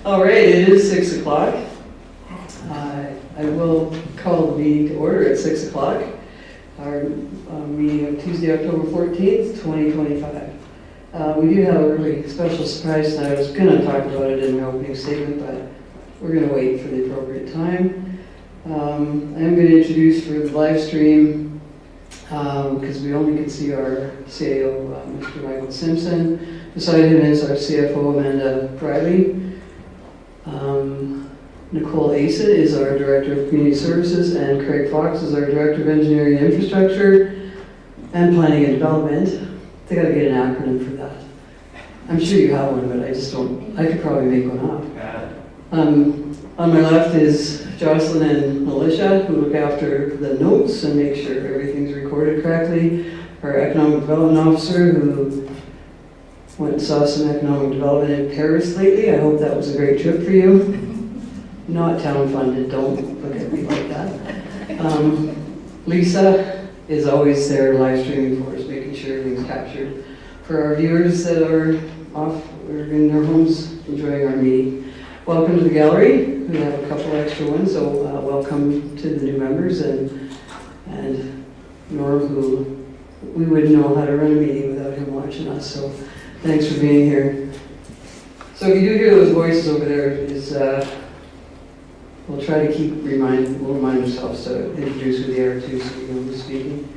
All right, it is 6 o'clock. I will call the meeting to order at 6 o'clock. Our meeting of Tuesday, October 14th, 2025. We do have a really special surprise tonight. I was going to talk about it in my opening statement, but we're going to wait for the appropriate time. I'm going to introduce for the live stream, because we only can see our CAO, Mr. Michael Simpson. Beside him is our CFO, Amanda Briley. Nicole Asa is our Director of Community Services, and Craig Fox is our Director of Engineering and Infrastructure and Planning and Development. They got to get an acronym for that. I'm sure you have one, but I just don't. I could probably make one up. On my left is Jocelyn and Militia, who look after the notes and make sure everything's recorded correctly. Our Economic Development Officer, who went and saw some economic development in Paris lately. I hope that was a great trip for you. Not town funded, don't look at me like that. Lisa is always there live streaming for us, making sure everything's captured. For our viewers that are off or in their homes enjoying our meeting, welcome to the gallery. We have a couple extra ones, so welcome to the new members and Norm, who we wouldn't know how to run a meeting without him watching us, so thanks for being here. So if you do hear those voices over there, we'll try to we'll remind ourselves to introduce who they are too, so we know who's speaking.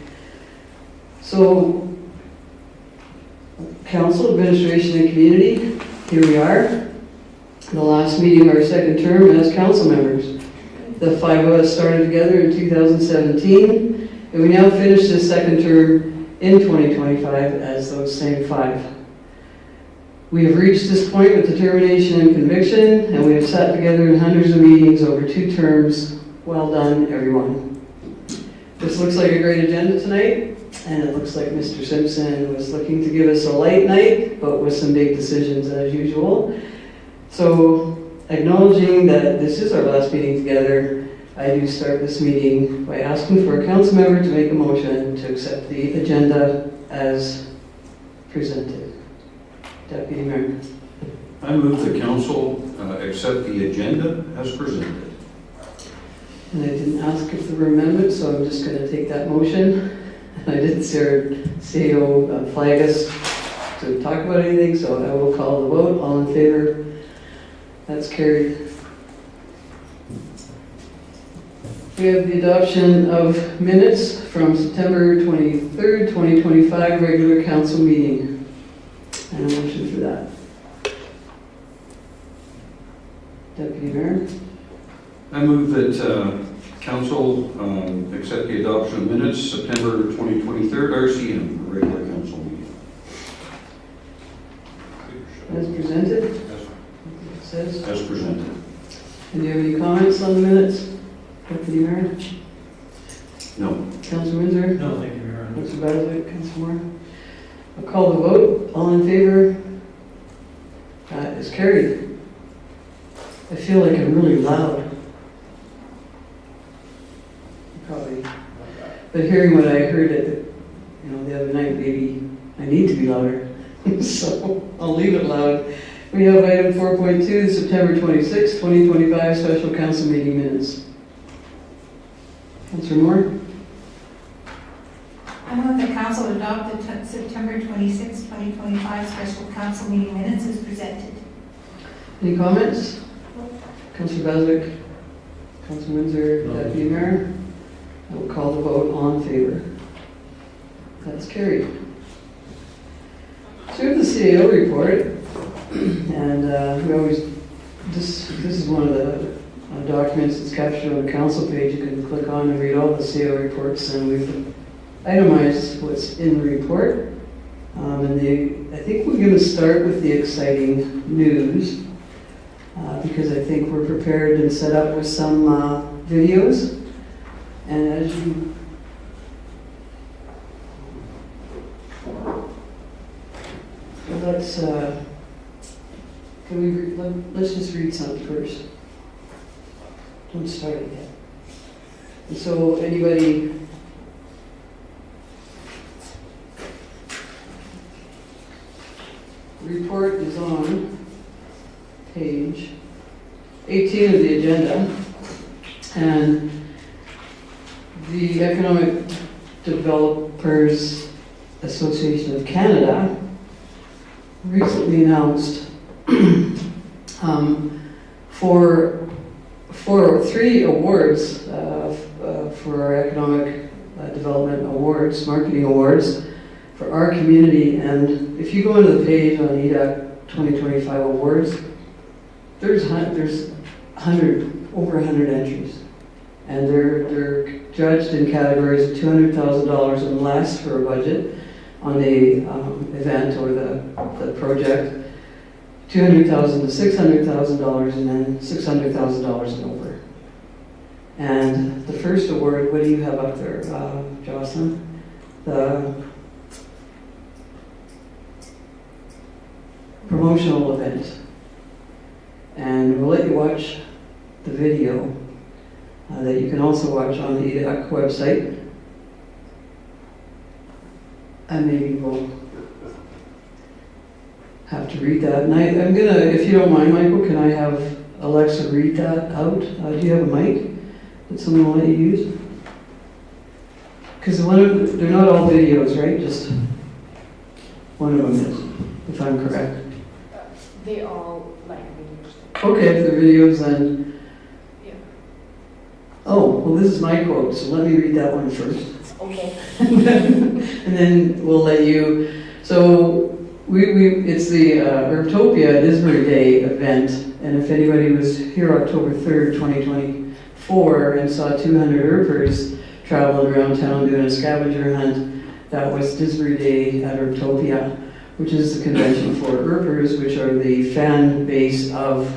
So, Council, Administration, and Community, here we are. The last meeting of our second term as council members. The five of us started together in 2017, and we now finish this second term in 2025 as those same five. We have reached this point with determination and conviction, and we have sat together in hundreds of meetings over 2 terms. Well done, everyone. This looks like a great agenda tonight, and it looks like Mr. Simpson was looking to give us a light night, but with some big decisions as usual. So, acknowledging that this is our last meeting together, I do start this meeting by asking for a council member to make a motion to accept the agenda as presented. Deputy Mayor. I move the council accept the agenda as presented. And I didn't ask if there were amendments, so I'm just going to take that motion. And I didn't see our CEO flag us to talk about anything, so I will call the vote. All in favor? That's carried. We have the adoption of minutes from September 23rd, 2025, regular council meeting. And a motion for that. Deputy Mayor. I move that council accept the adoption of minutes September 2023 RCM, regular council meeting. As presented. It says. As presented. And do you have any comments on the minutes? Deputy Mayor? No. Councilor Windsor? No, thank you, Mayor. Councilor Basilic? Councilor Moore? I'll call the vote. All in favor? That is carried. I feel like I'm really loud. Probably. But hearing what I heard the other night, maybe I need to be louder. So I'll leave it loud. We have item 4.2, the September 26, 2025 special council meeting minutes. Councilor Moore? I move the council adopt the September 26, 2025 special council meeting minutes as presented. Any comments? Councilor Basilic? Councilor Windsor? No. Deputy Mayor? I will call the vote. All in favor. That's carried. So we have the CAO report, and we always, this is one of the documents that's captured on the council page. You can click on and read all the CAO reports, and we've itemized what's in the report. I think we're going to start with the exciting news, because I think we're prepared and set up with some videos. And as you let's just read something first. Don't start it yet. And so anybody report is on. The Economic Developers Association of Canada recently announced for 3 awards for our economic development awards, marketing awards for our community. And if you go into the page on EDAC 2025 awards, there's over 100 entries, and they're judged in categories of $200,000 and less for a budget on the event or the project, $200,000 to $600,000, and then $600,000 and over. And the first award, what do you have up there, Jocelyn? The promotional event. And we'll let you watch the video that you can also watch on the EDAC website. And maybe we'll have to read that. And I'm gonna, if you don't mind, Michael, can I have Alexa read that out? Do you have a mic that someone will let you use? Because they're not all videos, right? Just one of them is, if I'm correct. They all like videos. Okay, if the videos then. Yeah. Oh, well, this is my quote, so let me read that one first. Okay. And then we'll let you. So it's the Herbtopia Disbury Day event, and if anybody was here October 3rd, 2024, and saw 200 Herpers traveling around town doing a scavenger hunt, that was Disbury Day at Herbtopia, which is the convention for Herpers, which are the fan base of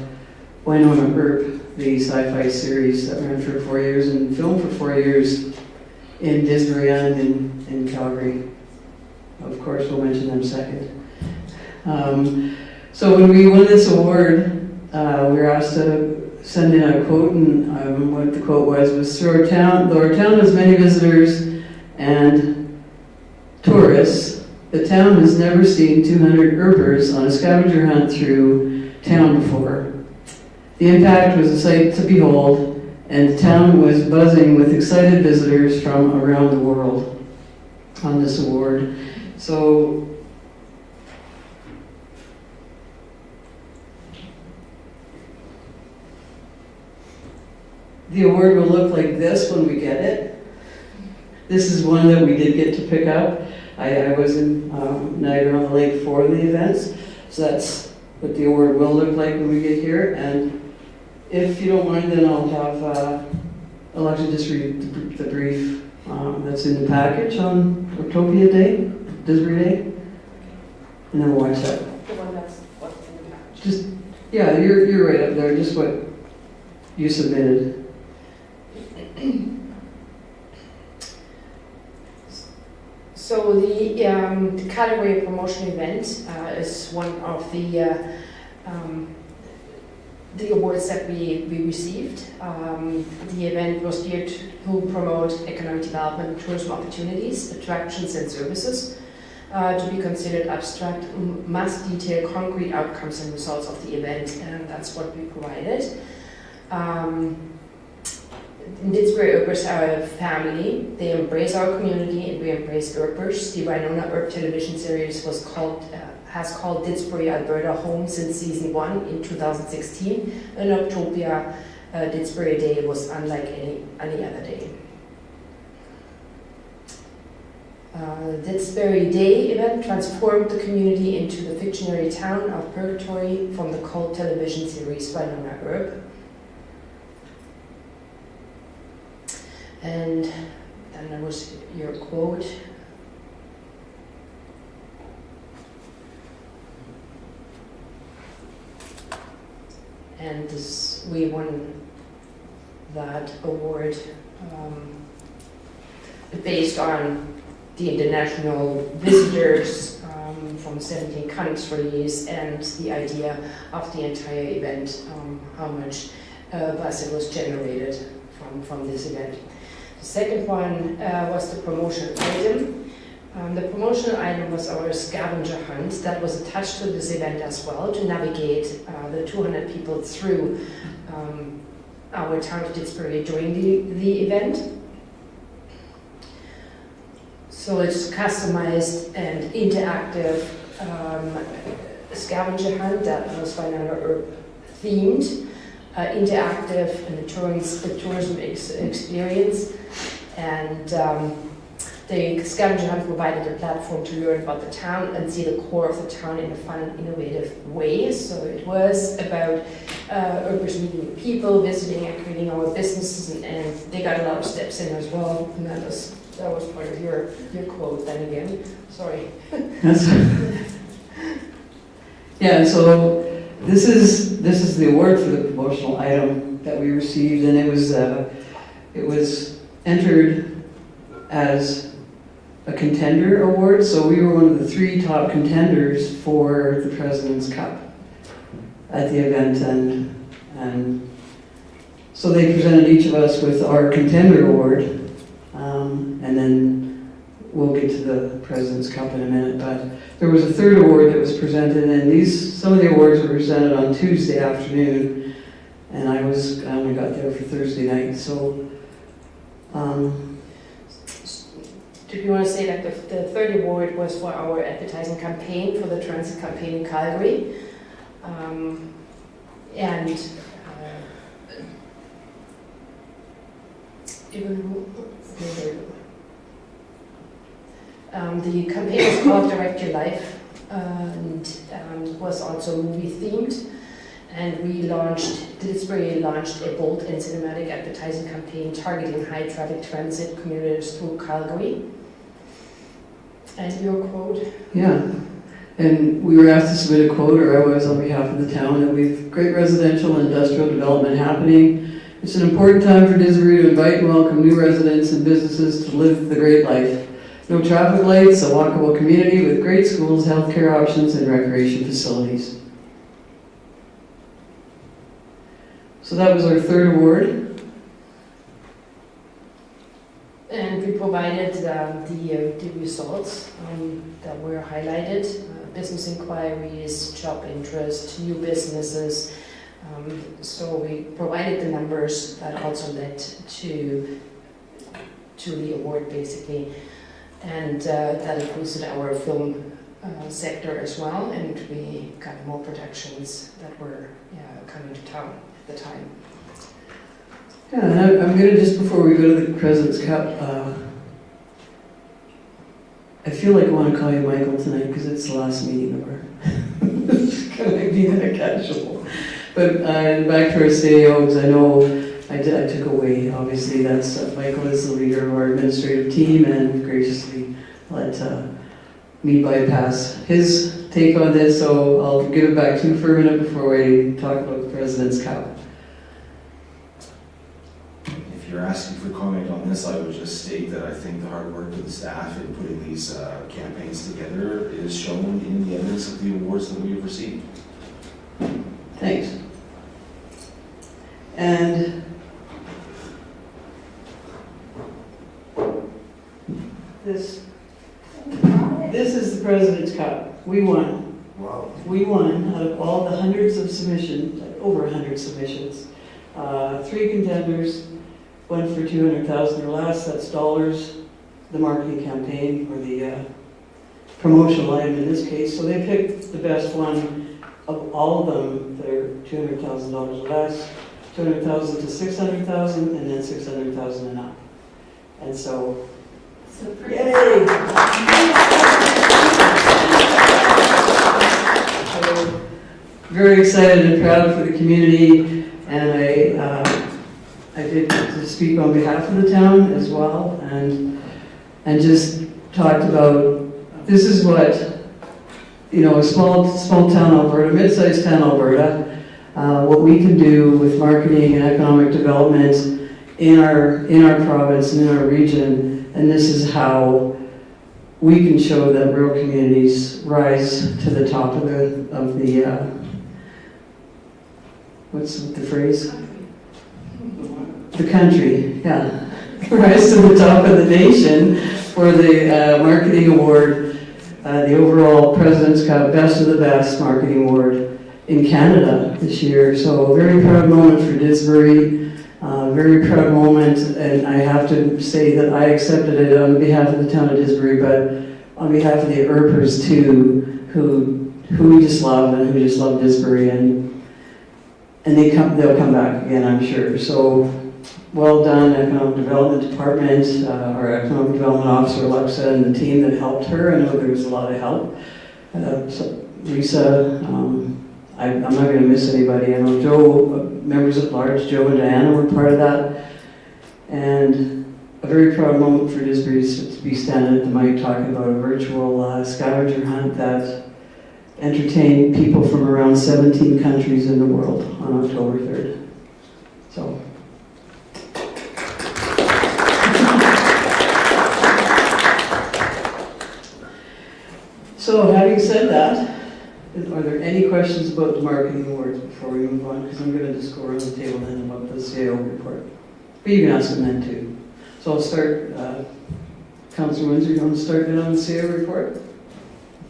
Winona Earp, the sci-fi series that ran for 4 years and filmed for 4 years in Disbury and in Calgary. Of course, we'll mention them second. So when we won this award, we were asked to send in a quote, and what the quote was through our town, though our town has many visitors and tourists, the town has never seen 200 Herpers on a scavenger hunt through town before. The impact was a sight to behold, and the town was buzzing with excited visitors from around the world on this award. So the award will look like this when we get it. This is one that we did get to pick up. I was in Niagara-on-the-Lake for the events, so that's what the award will look like when we get here. And if you don't mind, then I'll have Alexa just read the brief that's in the package on Herbtopia Day, Disbury Day, and then we'll watch that. The one that's what's in the package. Just, yeah, you're right up there, just what you submitted. So the category promotion event is one of the awards that we received. The event was geared to promote economic development, tourism opportunities, attractions and services, to be considered abstract, must detail concrete outcomes and results of the event, and that's what we provided. Disbury Herpers are a family. They embrace our community and we embrace Herpers. The Winona Earp television series has called Disbury, Alberta home since season 1 in 2016. And Herbtopia Disbury Day was unlike any other day. Disbury Day event transformed the community into the fictionary town of Purgatory from the cult television series Winona Earp. And then there was your quote. And we won that award based on the international visitors from 17 countries and the idea of the entire event, how much buzz it was generated from this event. The second one was the promotional item. The promotional item was our scavenger hunt that was attached to this event as well to navigate the 200 people through our town of Disbury during the event. So it's customized and interactive scavenger hunt that was finally themed, interactive and a tourism experience. And the scavenger hunt provided a platform to learn about the town and see the core of the town in a fun and innovative way. So it was about Urbers meeting new people, visiting and creating our businesses, and they got a lot of steps in as well. And that was part of your quote then again. Sorry. Yeah, so this is the award for the promotional item that we received, and it was entered as a contender award, so we were one of the 3 top contenders for the President's Cup at the event, and so they presented each of us with our contender award, and then we'll get to the President's Cup in a minute, but there was a 3rd award that was presented, and some of the awards were presented on Tuesday afternoon, and I only got there for Thursday night, so Do you want to say that the 3rd award was for our advertising campaign, for the transit campaign in Calgary? The campaign was called Direct Your Life, and was also movie themed. And Didsbury launched a bold and cinematic advertising campaign targeting high traffic transit commuters through Calgary. And your quote? yeah. And we were asked to submit a quote, or I was on behalf of the town, that we've great residential and industrial development happening. It's an important time for Didsbury to invite and welcome new residents and businesses to live the great life. No traffic lights, a walkable community with great schools, healthcare options, and recreation facilities. So that was our 3rd award. And we provided the results that were highlighted, business inquiries, job interest, new businesses. So we provided the numbers that also led to the award basically. And that included our film sector as well, and we got more productions that were coming to town at the time. Yeah, and I'm going to, just before we go to the President's Cup, I feel like I want to call you Michael tonight because it's the last meeting of our, it's going to be that casual. But back to our CAO, because I know I took away, obviously, that's Michael is the leader of our administrative team and graciously let me bypass his take on this, so I'll give it back to you for a minute before we talk about the President's Cup. If you're asking for comment on this, I would just state that I think the hard work of the staff in putting these campaigns together is shown in the evidence of the awards that we have received. Thanks. And this is the President's Cup. We won. Wow. We won out of all the hundreds of submissions, over 100 submissions. 3 contenders, one for $200,000 or less, that's dollars, the marketing campaign, or the promotional item in this case. So they picked the best one of all of them. They're $200,000 or less, $200,000 to $600,000, and then $600,000 and up. And so, yay! So, very excited and proud for the community, and I did to speak on behalf of the town as well, and just talked about, this is what, a small town Alberta, mid-sized town Alberta, what we can do with marketing and economic development in our province and in our region, and this is how we can show that rural communities rise to the top of the what's the phrase? The country, yeah. Rise to the top of the nation for the marketing award, the overall President's Cup Best of the Best Marketing Award in Canada this year. So a very proud moment for Didsbury Very proud moment, and I have to say that I accepted it on behalf of the town of Disbury, but on behalf of the Earpers too, who we just love and who just love Disbury, and they'll come back again, I'm sure. So, well done, Economic Development Department, our Economic Development Officer, Alexa, and the team that helped her. I know there was a lot of help. So Lisa, I'm not going to miss anybody. I know Joe, members at large, Joe and Diana were part of that. And a very proud moment for Disbury to be standing at the mic talking about a virtual scavenger hunt that entertained people from around 17 countries in the world on October 3rd. So. So having said that, are there any questions about the marketing awards before we move on? Because I'm going to just go around the table then about the CAO report. But you can ask them then too. So I'll start, Councillor Windsor, you want to start then on the CAO report?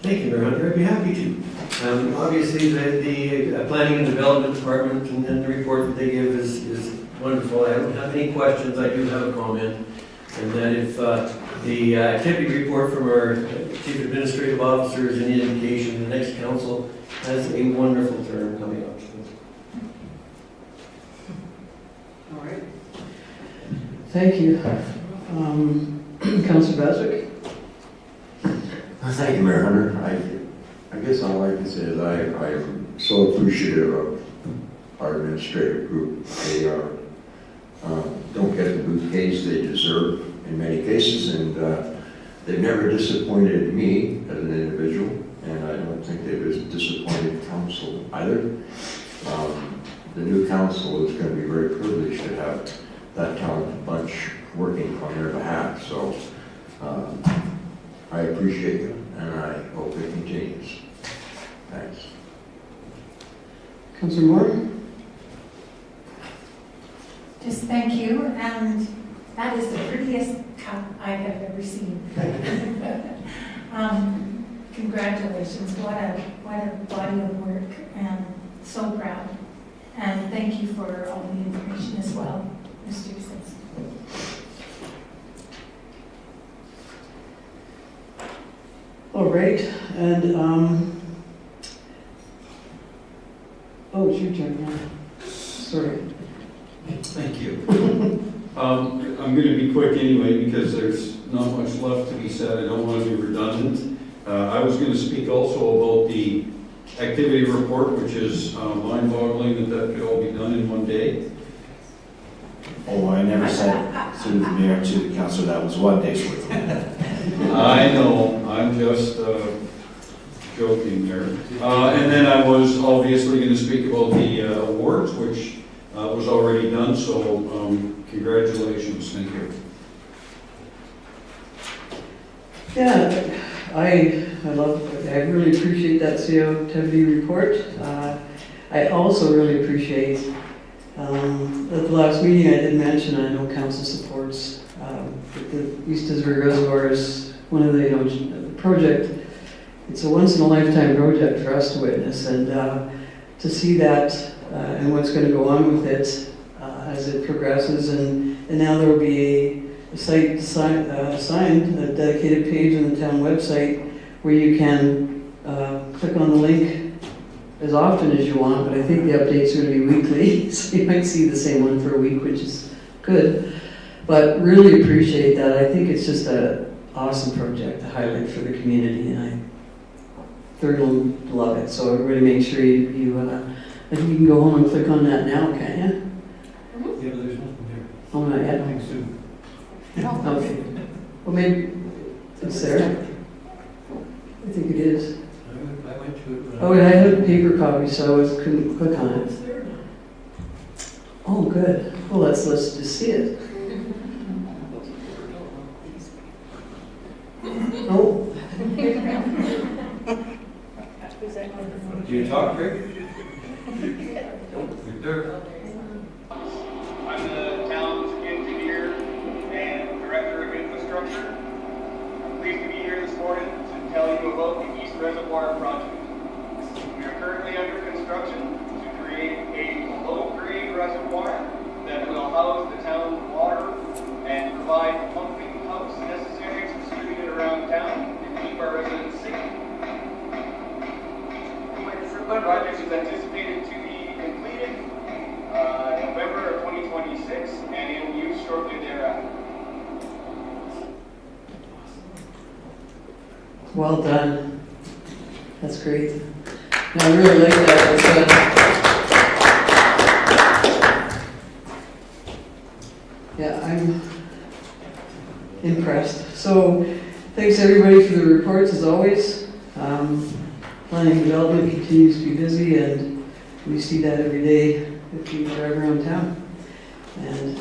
Thank you, Mayor Hunter. I'd be happy to. Obviously, the Planning and Development Department and the report that they give is wonderful. I don't have any questions. I do have a comment. And that if the activity report from our Chief Administrative Officer is any indication, the next council has a wonderful term coming up. All right. Thank you. Councillor Baswick? Thank you, Mayor Hunter. I guess all I can say is I am so appreciative of our administrative group. They don't get the bouquets they deserve in many cases, and they've never disappointed me as an individual, and I don't think they've disappointed council either. The new council is going to be very privileged to have that talented bunch working on their behalf, so I appreciate it, and I hope it continues. Thanks. Councillor Moore? Just thank you, and that is the prettiest cup I have ever seen. Congratulations, what a body of work, and so proud. And thank you for all the information as well, Mr. Simpson. All right, and, oh, it's your turn now. Sorry. Thank you. I'm going to be quick anyway because there's not much left to be said. I don't want to be redundant. I was going to speak also about the activity report, which is mind-boggling that could all be done in one day. Oh, I never said to the mayor, to the councillor, that was one day's worth. I know, I'm just joking there. And then I was obviously going to speak about the awards, which was already done, so congratulations, thank you. Yeah, I really appreciate that CO activity report. I also really appreciate, at the last meeting I did mention, I know council supports the East Disbury Reservoir is one of the project. It's a once in a lifetime project for us to witness, and to see that and what's going to go on with it as it progresses, and now there will be a site signed, a dedicated page on the town website where you can click on the link as often as you want, but I think the updates are going to be weekly, so you might see the same one for a week, which is good. But really appreciate that. I think it's just an awesome project to highlight for the community, and I thoroughly love it. So everybody make sure you I think you can go home and click on that now, can't you? Yeah, but there's nothing there. Oh, not yet? Coming soon. Okay. Well, maybe it's there. I think it is. I went to it. when Oh, I had a paper copy, so I couldn't click on it. It's there now. Oh, good. Well, let's just see it. Oh, Do you talk, Craig? Nope, there. I'm the town's engineer and director of infrastructure. I'm pleased to be here this morning to tell you about the East Reservoir project. We are currently under construction to create a low-grade reservoir that will Well done. That's great. No, I really like that. Yeah, I'm impressed. So, thanks everybody for the reports as always. Planning and development continues to be busy, and we see that every day if you drive around town. And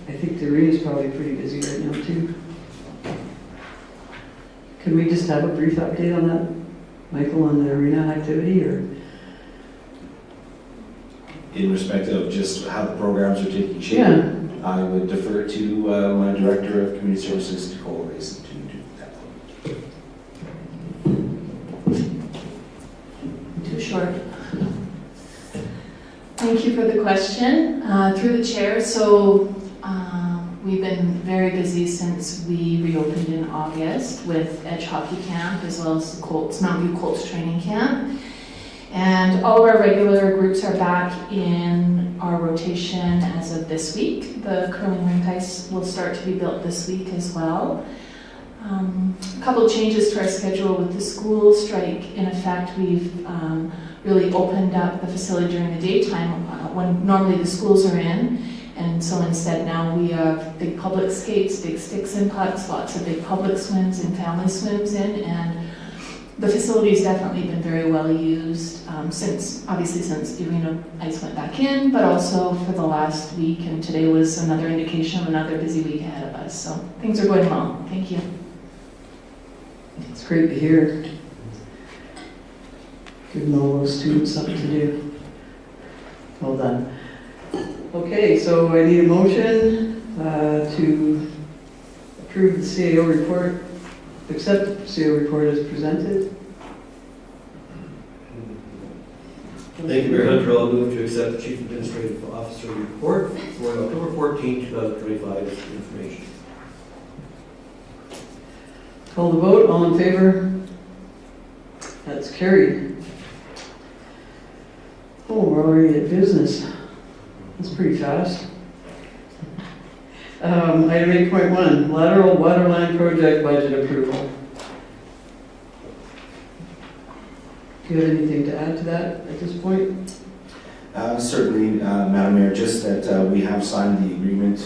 I think the arena's probably pretty busy right now too. Can we just have a brief update on that, Michael, on the arena activity, or? In respect of just how the programs are taking shape, Yeah. I would defer to my Director of Community Services, Nicole Rayson, to do that. Too short. Thank you for the question. Through the chair, so we've been very busy since we reopened in August with Edge Hockey Camp as well as the Colts, Mountain View Colts training camp. And all of our regular groups are back in our rotation as of this week. The curling rink ice will start to be built this week as well. A couple of changes to our schedule with the school strike. In effect, we've really opened up the facility during the daytime when normally the schools are in. And so instead now we have big public skates, big sticks and pucks, lots of big public swims and family swims in. And the facility's definitely been very well used since the arena ice went back in, but also for the last week, and today was another indication of another busy week ahead of us. So things are going well. Thank you. It's great to hear. Giving all those students something to do. Well done. Okay, so I need a motion to approve the CAO report, accept the CAO report as presented. Thank you, Mayor Hunter. I'll move to accept the Chief Administrative Officer report for October 14, 2025 as information. Call the vote, all in favor? That's carried. Oh, we're already at business. That's pretty fast. Item 8.1, lateral waterline project budget approval. Do you have anything to add to that at this point? Certainly, Madam Mayor, just that we have signed the agreement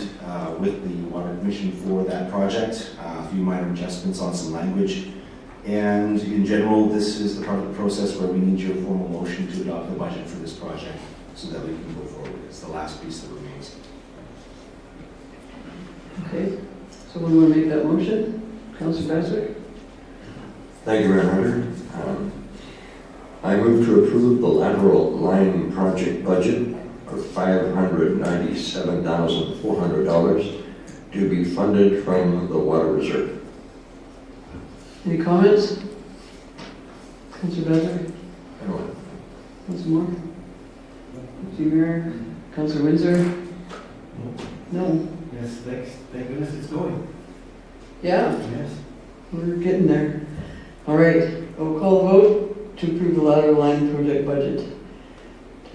with the Water Commission for that project, a few minor adjustments on some language. And in general, this is the part of the process where we need your formal motion to adopt the budget for this project so that we can go forward. It's the last piece that remains. Okay, someone want to make that motion? Councilor Baswick? Thank you, Mayor Hunter. I move to approve the lateral line project budget of $597,400 to be funded from the water reserve. Any comments? Councilor Baswick? Councilor Moore? Councilor Mayor? Councilor Windsor? No. Yes, thank goodness it's going. Yeah, Yes. we're getting there. All right, we'll call a vote to approve the lateral line project budget to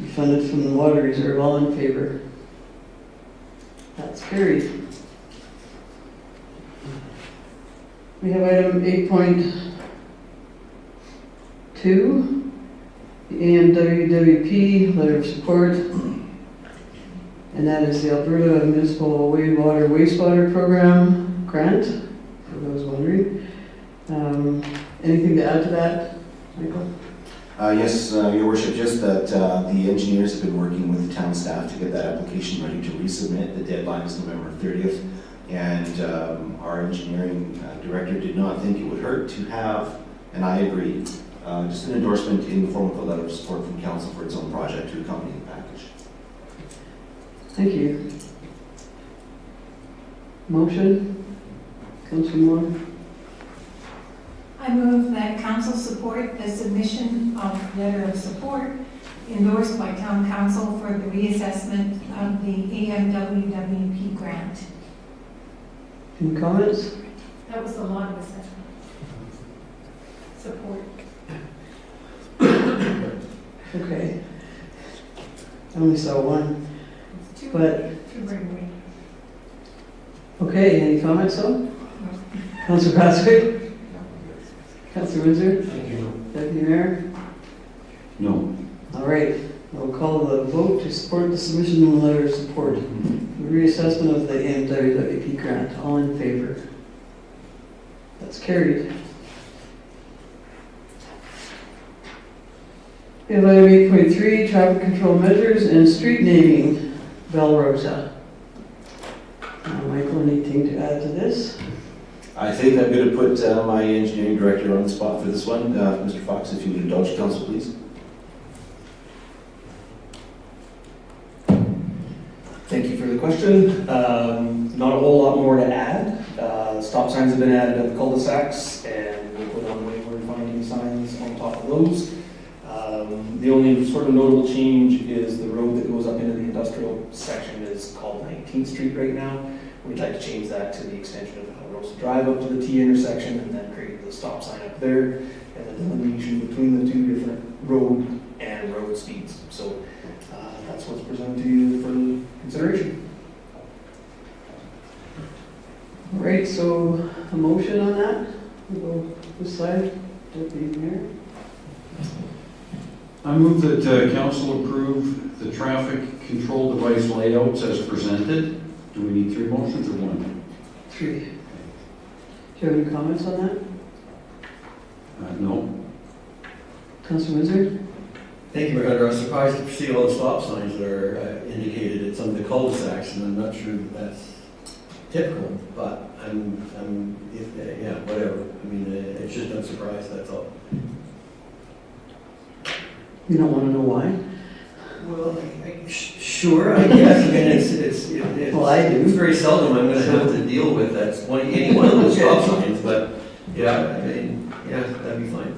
be funded from the water reserve. All in favor? That's carried. We have item 8.2, the AMWWP letter of support, and that is the Alberta Municipal Wastewater Program grant, for those wondering. Anything to add to that, Michael? Yes, Your Worship, just that the engineers have been working with the town staff to get that application ready to resubmit. The deadline is November 30th, and our engineering director did not think it would hurt to have, and I agree, just an endorsement in the form of a letter of support from council for its own project to accompany the package. Thank you. Motion? Councilor Moore? I move that council support the submission of letter of support endorsed by town council for the reassessment of the AMWWP grant. Any comments? That was a lot of assessment. Support. Okay. I only saw one, It's too but, big away. okay, any comments though? Councilor Baswick? Councillor Windsor? Thank you. Deputy Mayor? No. All right, we'll call the vote to support the submission of the letter of support. Reassessment of the AMWWP grant. All in favor? That's carried. We have item 8.3, traffic control measures and street naming, Bella Rosa. Michael, anything to add to this? I think I'm going to put my engineering director on the spot for this one. Mr. Fox, if you would indulge council, please. Thank you for the question. Not a whole lot more to add. Stop signs have been added at the cul-de-sacs, and we'll put on wayward finding signs on top of those. The only sort of notable change is the road that goes up into the industrial section is called 19th Street right now. We'd like to change that to the extension of Rosa Drive up to the T intersection and then create the stop sign up there and the delineation between the two different road and road speeds. So that's what's presented to you for consideration. All right, so a motion on that? We'll go this side, Deputy Mayor. I move that council approve the traffic control device layouts as presented. Do we need 3 motions or 1? 3. Do you have any comments on that? No. Councillor Windsor? Thank you, Mayor Hunter. I was surprised to see all the stop signs that are indicated at some of the cul-de-sacs, and I'm not sure that that's typical, but yeah, whatever. I mean, it's just a surprise, that's all. You don't want to know why? Well, sure, I guess. I mean, it's Well, I do. It's very seldom I'm going to have to deal with any one of those stop signs, but yeah, I mean, yeah, that'd be fine.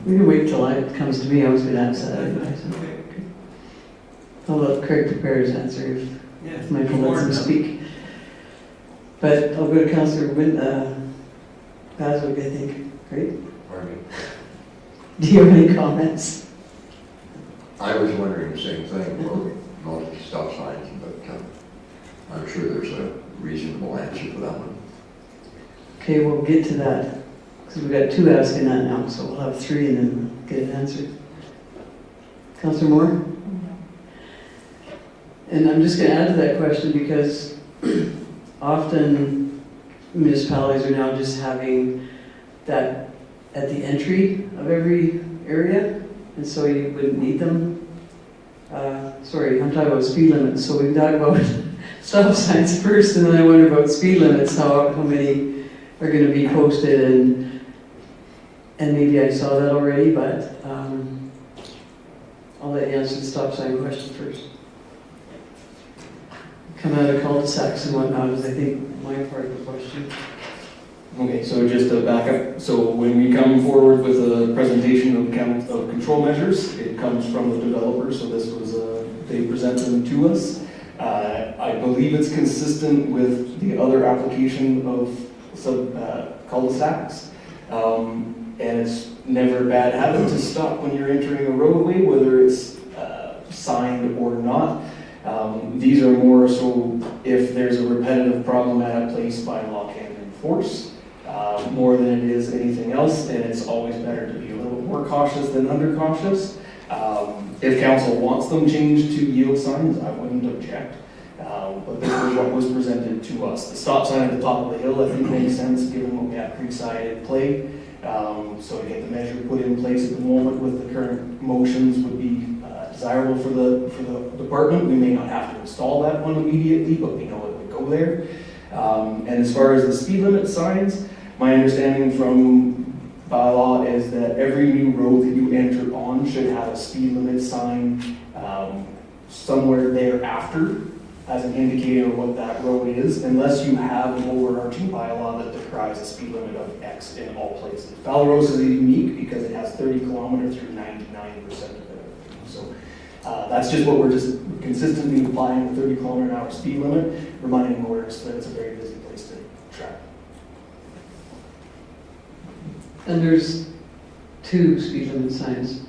We can wait till it comes to me. I was going to ask that anyway. So. Okay. I'll let Craig prepare his answer if Yeah. Michael lets him speak. But I'll go to Councillor Baswick, I think. Great. Pardon me. Do you have any comments? I was wondering the same thing about stop signs, but I'm sure there's a reasonable answer for that one. Okay, we'll get to that. Because we've got 2 asking that now, so we'll have 3 and then get an answer. Councillor Moore? And I'm just going to add to that question because often municipalities are now just having that at the entry of every area, and so you wouldn't need them. Sorry, I'm talking about speed limits, so we can talk about stop signs first, and then I wonder about speed limits, how many are going to be posted, and maybe I saw that already, but I'll let you answer the stop sign question first. Come out of cul-de-sacs and whatnot is, I think, my part of the question. Okay, so just to back up, so when we come forward with a presentation of control measures, it comes from the developer, so this was, they present them to us. I believe it's consistent with the other application of cul-de-sacs. And it's never a bad habit to stop when you're entering a roadway, whether it's signed or not. These are more so if there's a repetitive problem at a place by law can enforce. More than it is anything else, and it's always better to be a little more cautious than under cautious. If council wants them changed to yield signs, I wouldn't object. But this is what was presented to us. The stop sign at the top of the hill, I think, makes sense given what we have Creekside in play. So to get the measure put in place at the moment with the current motions would be desirable for the department. We may not have to install that one immediately, but we know it would go there. And as far as the speed limit signs, my understanding from bylaw is that every new road that you enter on should have a speed limit sign somewhere thereafter as an indicator of what that road is, unless you have an overarching bylaw that decries a speed limit of X in all places. Valorosa is unique because it has 30 kilometers through 99% of it. So that's just what we're just consistently applying the 30 kilometer an hour speed limit, reminding motorists that it's a very busy place to travel. And there's 2 speed limit signs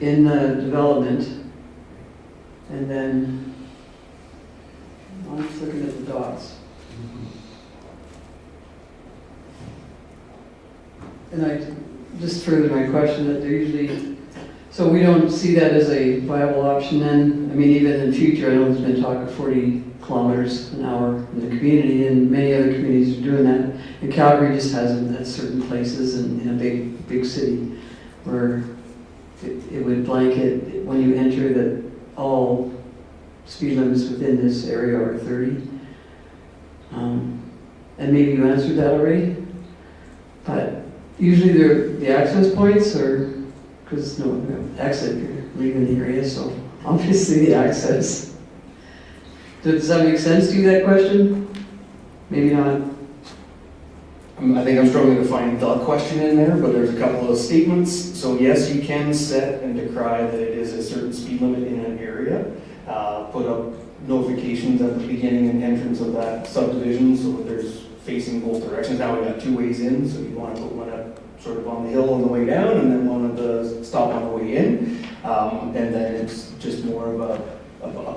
in the development, and then I'm just looking at the dots. And I, just further my question, that they're usually, so we don't see that as a viable option then? I mean, even in future, I know there's been talk of 40 kilometers an hour in the community, and many other communities are doing that. And Calgary just has it at certain places in a big city, where it would blanket, when you enter, that all speed limits within this area are 30. And maybe you answered that already, but usually they're the access points, or, because no exit, you're leaving the area, so obviously the access. Does that make sense to you, that question? Maybe not. I think I'm struggling to find the question in there, but there's a couple of statements. So yes, you can set and decry that it is a certain speed limit in an area. Put up notifications at the beginning and entrance of that subdivision so that there's facing both directions. Now we've got two ways in, so you want to put one up sort of on the hill on the way down and then one at the stop on the way in. And then it's just more of a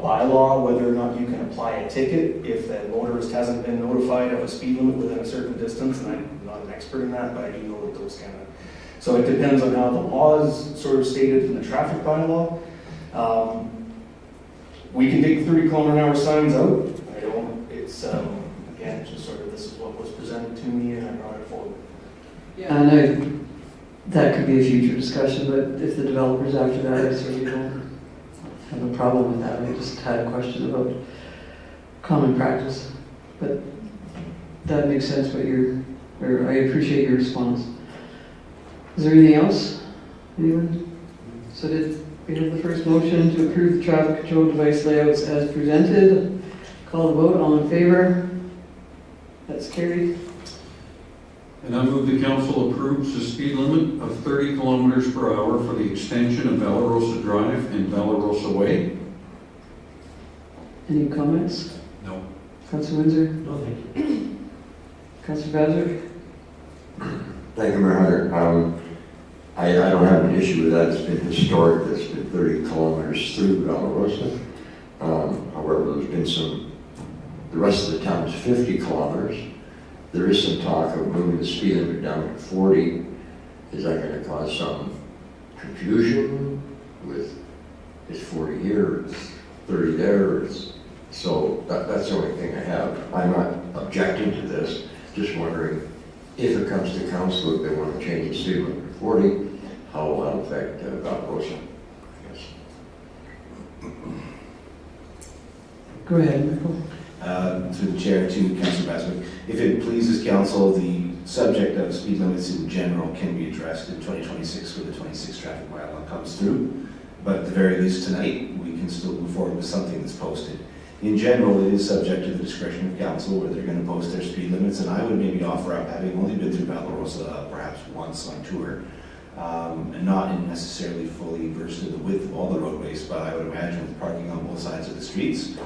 bylaw, whether or not you can apply a ticket if the motorist hasn't been notified of a speed limit within a certain distance. And I'm not an expert in that, but I do know that those kind of, so it depends on how the law is sort of stated in the traffic bylaw. We can take 30 kilometer an hour signs out. I don't, it's, again, it's just sort of, this is what was presented to me and I brought it forward. Yeah, I know that could be a future discussion, but if the developers after that, I certainly don't have a problem with that. I just had a question about common practice, but that makes sense what I appreciate your response. Is there anything else? Anyone? So did we have the first motion to approve the traffic control device layouts as presented? Call the vote, all in favor? That's carried. And I move the council approves the speed limit of 30 kilometers per hour for the extension of Valarosa Drive and Valarosa Way. Any comments? No. Councilor Windsor? No, thank you. Councilor Badger? Thank you, Mayor Hunter. I don't have an issue with that. It's been historic. It's been 30 kilometers through Valarosa. However, there's been the rest of the town is 50 kilometers. There is some talk of moving the speed limit down to 40. Is that going to cause some confusion with, is 40 here, is 30 there? So that's the only thing I have. I'm not objecting to this, just wondering if it comes to council, if they want to change the speed limit to 40, how will that affect Valarosa, I guess. Go ahead, Michael. Through the chair to Councilor Baswick. If it pleases council, the subject of speed limits in general can be addressed in 2026 when the 26 traffic bylaw comes through. But at the very least tonight, we can still move forward with something that's posted. In general, it is subject to the discretion of council where they're going to post their speed limits. And I would maybe offer up, having only been through Valarosa perhaps once on tour, and not in necessarily fully versed in the width of all the roadways, but I would imagine with parking on both sides of the streets,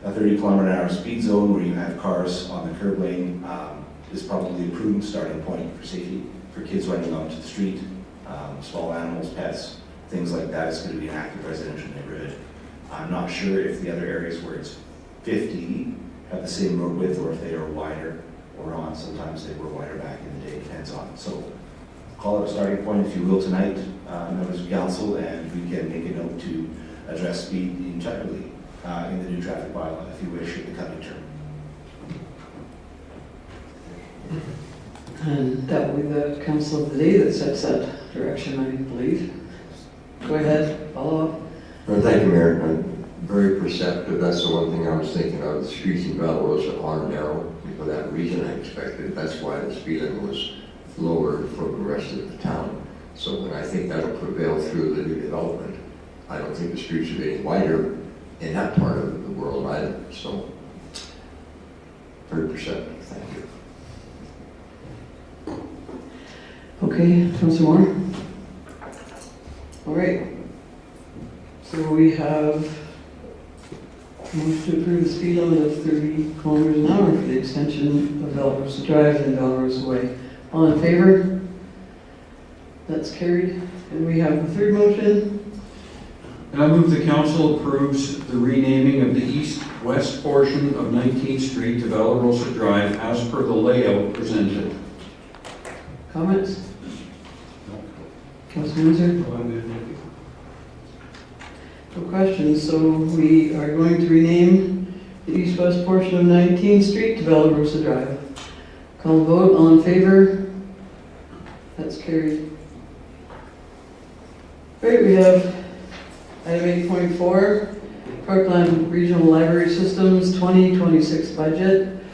a 30 kilometer an hour speed zone where you have cars on the curb lane is probably a prudent starting point for safety, for kids running onto the street, small animals, pets, things like that. It's going to be an active residential neighborhood. I'm not sure if the other areas where it's 50 have the same road width or if they are wider or not. Sometimes they were wider back in the day, depends on. So call it a starting point, if you will, tonight, members of council, and we can make a note to address speed entirely in the new traffic bylaw, if you wish, in the coming term. And that will be the council of the day that sets that direction, I believe. Go ahead, follow up. Well, thank you, Mayor. Very perceptive. That's the one thing I was thinking of. The streets in Valarosa are narrow. For that reason, I expected. That's why the speed limit was lowered from the rest of the town. So when I think that'll prevail through the new development, I don't think the streets are getting wider in that part of the world either. So very perceptive. Thank you. Okay, Councilor Moore? All right. So we have moved to approve the speed limit of 30 kilometers an hour for the extension of Valarosa Drive and Valarosa Way. All in favor? That's carried. And we have the third motion. And I move the council approves the renaming of the east-west portion of 19th Street to Valarosa Drive as per the layout presented. Comments? Councilor Windsor? Oh, I'm good, thank you. No questions, so we are going to rename the east-west portion of 19th Street to Bellarosa Drive. Call the vote, all in favor? That's carried. Great, we have item 8.4, Parkland Regional Library Systems 2026 budget.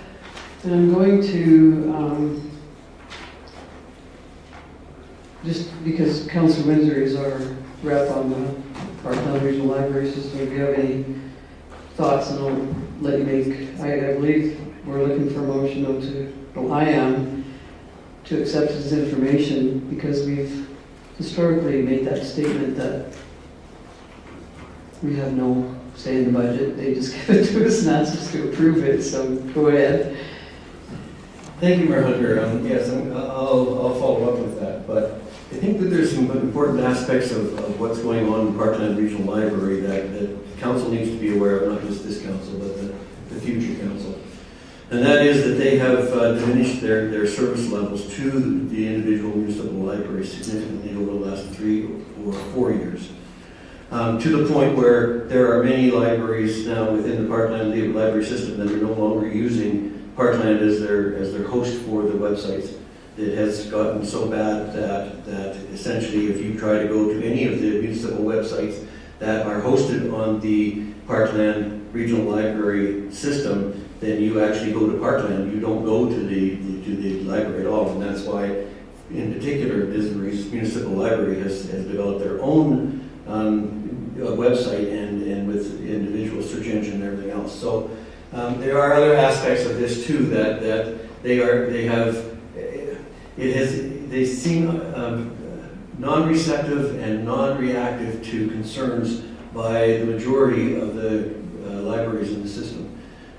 And I'm going to, just because Councilor Windsor is our rep on the Parkland Regional Library System, if you have any thoughts, and I'll let you make, I believe we're looking for a motion I am, to accept this information, because we've historically made that statement that we have no say in the budget. They just give it to us and ask us to approve it, so go ahead. Thank you, Mayor Hunter. Yes, I'll follow up with that, but I think that there's some important aspects of what's going on in Parkland Regional Library that council needs to be aware of, not just this council, but the future council. And that is that they have diminished their service levels to the individual municipal libraries significantly over the last 3 or 4 years. To the point where there are many libraries now within the Parkland library system that are no longer using Parkland as their host for the websites. It has gotten so bad that essentially if you try to go to any of the municipal websites that are hosted on the Parkland Regional Library system, then you actually go to Parkland. You don't go to the library at all, and that's why, in particular, Disbury's Municipal Library has developed their own website and with individual search engine and everything else. So there are other aspects of this too that they seem non-receptive and non-reactive to concerns by the majority of the libraries in the system.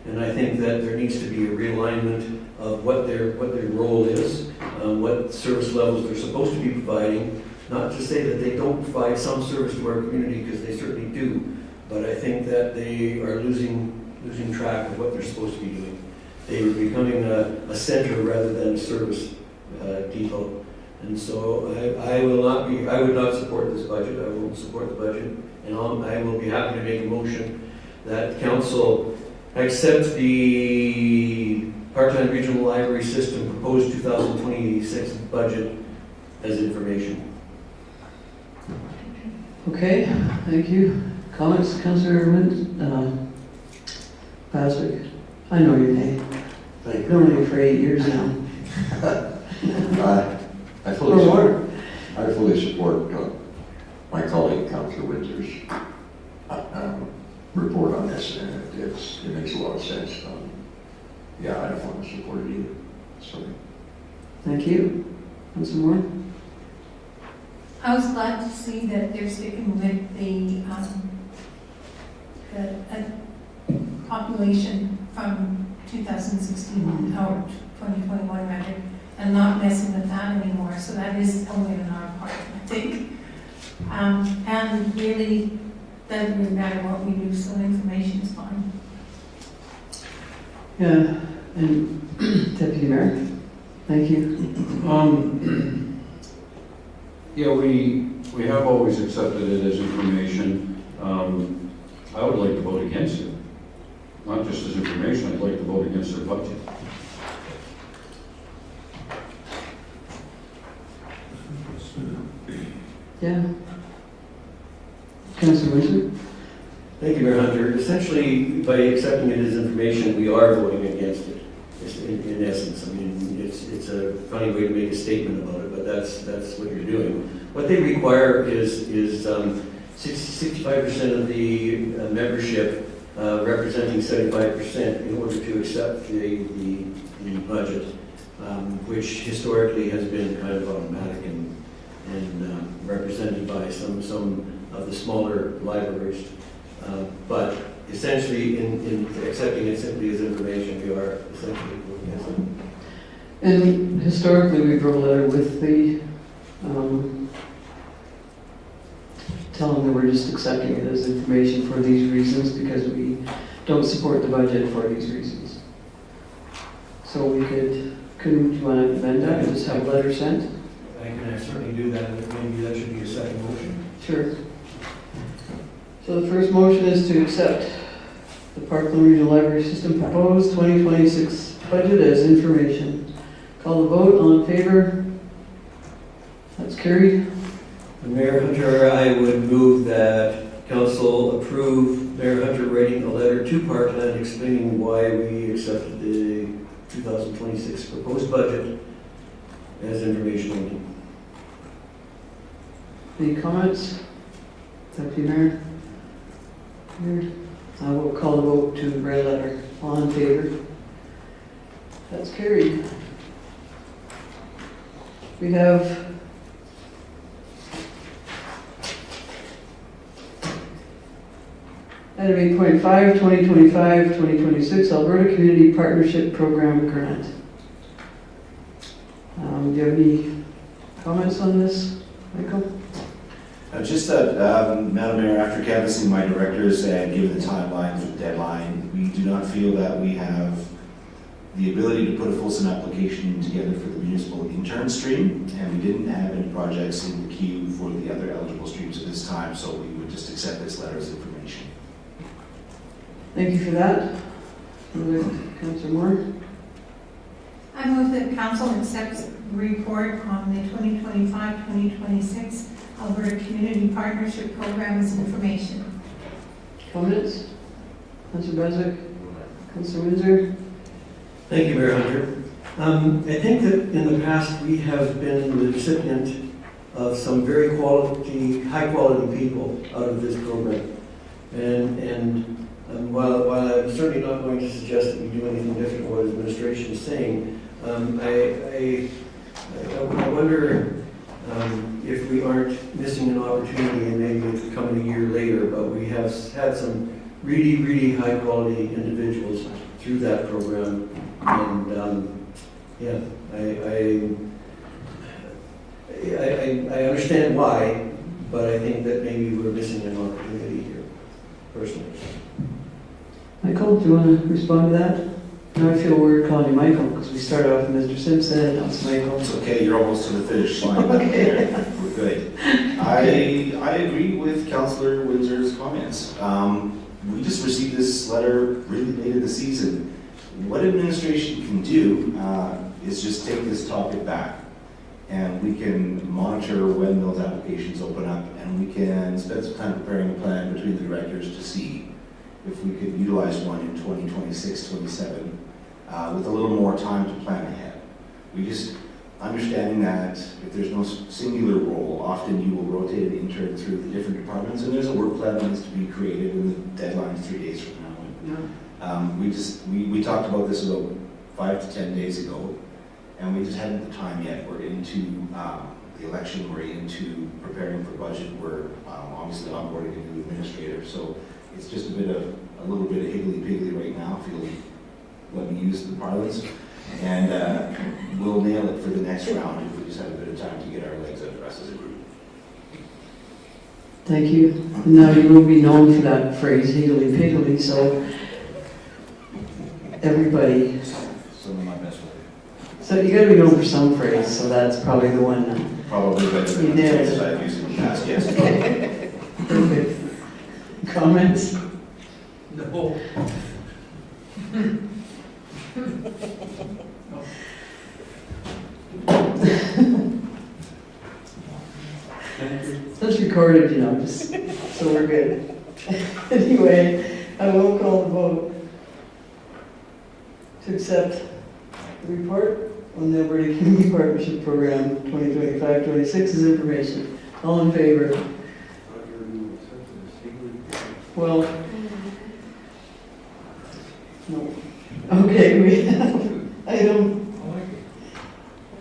And I think that there needs to be a realignment of what their role is, what service levels they're supposed to be providing. Not to say that they don't provide some service to our community, because they certainly do, but I think that they are losing track of what they're supposed to be doing. They are becoming a center rather than a service depot. And so I would not support this budget. I won't support the budget. And I will be happy to make a motion that council accept the Parkland Regional Library System proposed 2026 budget as information. Okay, thank you. Comments, Councilor Paswick? I know your name. Thank I've known you for 8 years now. I Or fully more. support my colleague, Councilor Windsor's report on this, and it makes a lot of sense. Yeah, I don't want to support it either. Sorry. Thank you. Councilor Moore? I was glad to see that they're sticking with the population from 2016 or 2021 rather, and not messing with that anymore. So that is a win on our part, I think. And really, doesn't really matter what we do, so information is fine. Yeah, and Deputy Mayor? Thank you. Yeah, we have always accepted it as information. I would like to vote against it. Not just as information, I'd like to vote against their budget. Yeah. Councilor Windsor? Thank you, Mayor Hunter. Essentially, by accepting it as information, we are voting against it. In essence, I mean, it's a funny way to make a statement about it, but that's what you're doing. What they require is 65% of the membership representing 75% in order to accept the budget, which historically has been kind of automatic and represented by some of the smaller libraries. But essentially, in accepting it simply as information, we are essentially voting against it. And historically, we wrote a letter with the, telling them we're just accepting it as information for these reasons because we don't support the budget for these reasons. So we couldn't you want to amend that and just have a letter sent? I can certainly do that, but maybe that should be a second motion. Sure. So the first motion is to accept the Parkland Regional Library System proposed 2026 budget as information. Call the vote, all in favor? That's carried. Mayor Hunter, I would move that council approve Mayor Hunter writing a letter to Parkland explaining why we accepted the 2026 proposed budget as information only. Any comments? Deputy Mayor? Mayor? I will call the vote to write a letter. All in favor? That's carried. We have item 8.5, 2025-2026 Alberta Community Partnership Program Grant. Do you have any comments on this, Michael? Just that, Madam Mayor, after canvassing my directors and given the timeline for the deadline, we do not feel that we have the ability to put a fulsome application together for the municipal intern stream, and we didn't have any projects in the queue for the other eligible streams at this time, so we would just accept this letter as information. Thank you for that. Councillor Moore? I move that council accepts the report on the 2025-2026 Alberta Community Partnership Program as information. Comments? Councillor Bezic? Councillor Windsor? Thank you, Mayor Hunter. I think that in the past, we have been the recipient of some very high quality people out of this program. And while I'm certainly not going to suggest that we do anything different from what the administration is saying, I wonder if we aren't missing an opportunity, and maybe it's coming a year later, but we have had some really high quality individuals through that program. And yeah, I understand why, but I think that maybe we're missing an opportunity here, personally. Michael, do you want to respond to that? Now I feel weird calling you Michael because we started off with Mr. Simpson and now it's Michael. It's okay, you're almost to the finish line. Okay. We're good. I agree with Councillor Windsor's comments. We just received this letter really late in the season. What administration can do is just take this topic back, and we can monitor when those applications open up, and we can spend some time preparing a plan between the directors to see if we could utilize one in 2026, 27, with a little more time to plan ahead. We just understanding that if there's no singular role, often you will rotate an intern through the different departments, and there's a work plan that needs to be created, and the deadline is 3 days from now. We talked about this about 5 to 10 days ago, and we just hadn't the time yet. We're into the election, we're into preparing for budget, we're obviously onboarding a new administrator, so it's just a little bit of higgly-piggly right now, if you'll let me use the parlance, and we'll nail it for the next round if we just have a bit of time to get our legs under us as a group. Thank you. Now you will be known for that phrase, higgly-piggly, so everybody. Some of my best work. So you got to be known for some phrase, so that's probably the one. Probably better than You the did. phrases I've used in the past, yes. Perfect. Comments? No. That's recorded, just so we're good. Anyway, I will call the vote to accept the report on the Alberta Community Partnership Program 2025-26 as information. All in favor? Well, no. Okay, we have item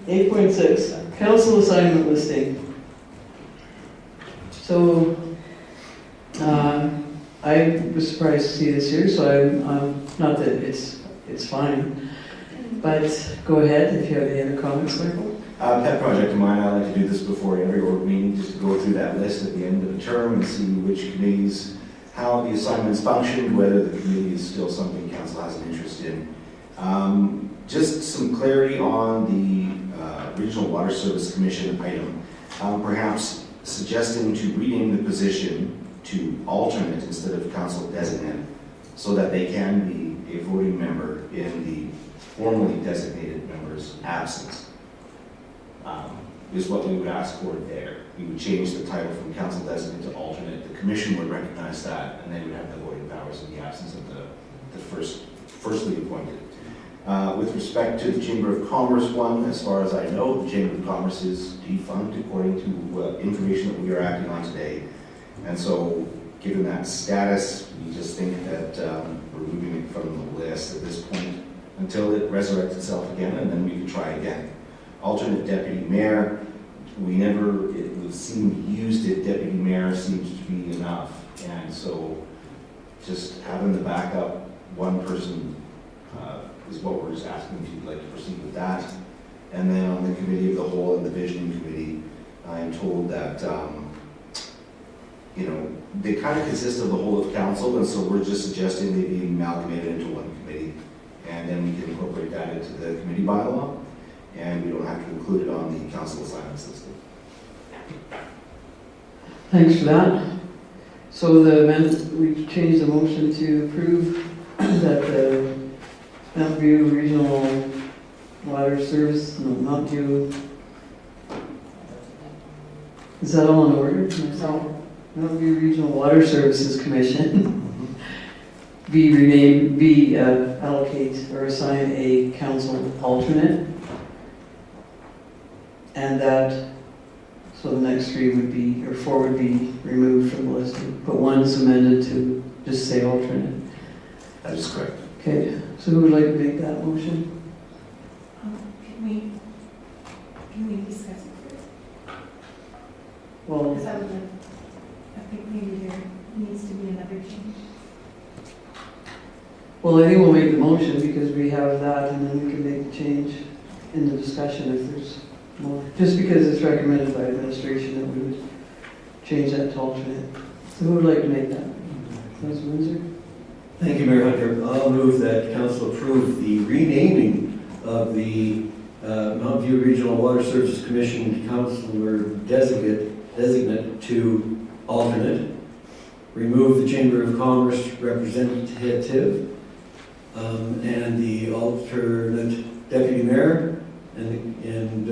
8.6, council assignment listing. So, I was surprised to see this here, so I'm not that it's fine, but go ahead if you have any other comments, Michael. Pet project of mine, I like to do this before every org meeting, just to go through that list at the end of the term and see which committees, how the assignments functioned, whether the committee is still something council has an interest in. Just some clarity on the Regional Water Service Commission item, perhaps suggesting to rename the position to alternate instead of council designate, so that they can be a voting member in the formally designated member's absence, is what we would ask for there. We would change the title from council designate to alternate. The commission would recognize that, and they would have the voting powers in the absence of the firstly appointed. With respect to the Chamber of Commerce one, as far as I know, the Chamber of Commerce is defunct according to information that we are acting on today. And so, given that status, we just think that we're removing it from the list at this point until it resurrects itself again, and then we can try again. Alternate deputy mayor, it would seem used it, deputy mayor seems to be enough. And so, just having the backup one person is what we're just asking if you'd like to proceed with that. And then on the committee of the whole and the visioning committee, I am told that, they kind of consist of the whole of council, and so we're just suggesting they be amalgamated into one committee. And then we can incorporate that into the committee bylaw, and we don't have to include it on the council assignment system. Thanks for that. So we've changed the motion to approve that the Mountview Regional Water Service, Mountview, is that all in order? No. Mountview Regional Water Services Commission allocate or assign a council alternate. And that, so the next four would be removed from the listing, but one's amended to just say alternate. That is correct. Okay, so who would like to make that motion? Can we discuss it first? Well, Because I think maybe there needs to be another change. I think we'll make the motion because we have that, and then we can make the change in the discussion if there's more. Just because it's recommended by administration that we would change that to alternate. So who would like to make that? Councilor Windsor? Thank you, Mayor Hunter. I'll move that council approve the renaming of the Mountview Regional Water Services Commission councilor designate to alternate, remove the Chamber of Commerce representative, and the alternate deputy mayor, and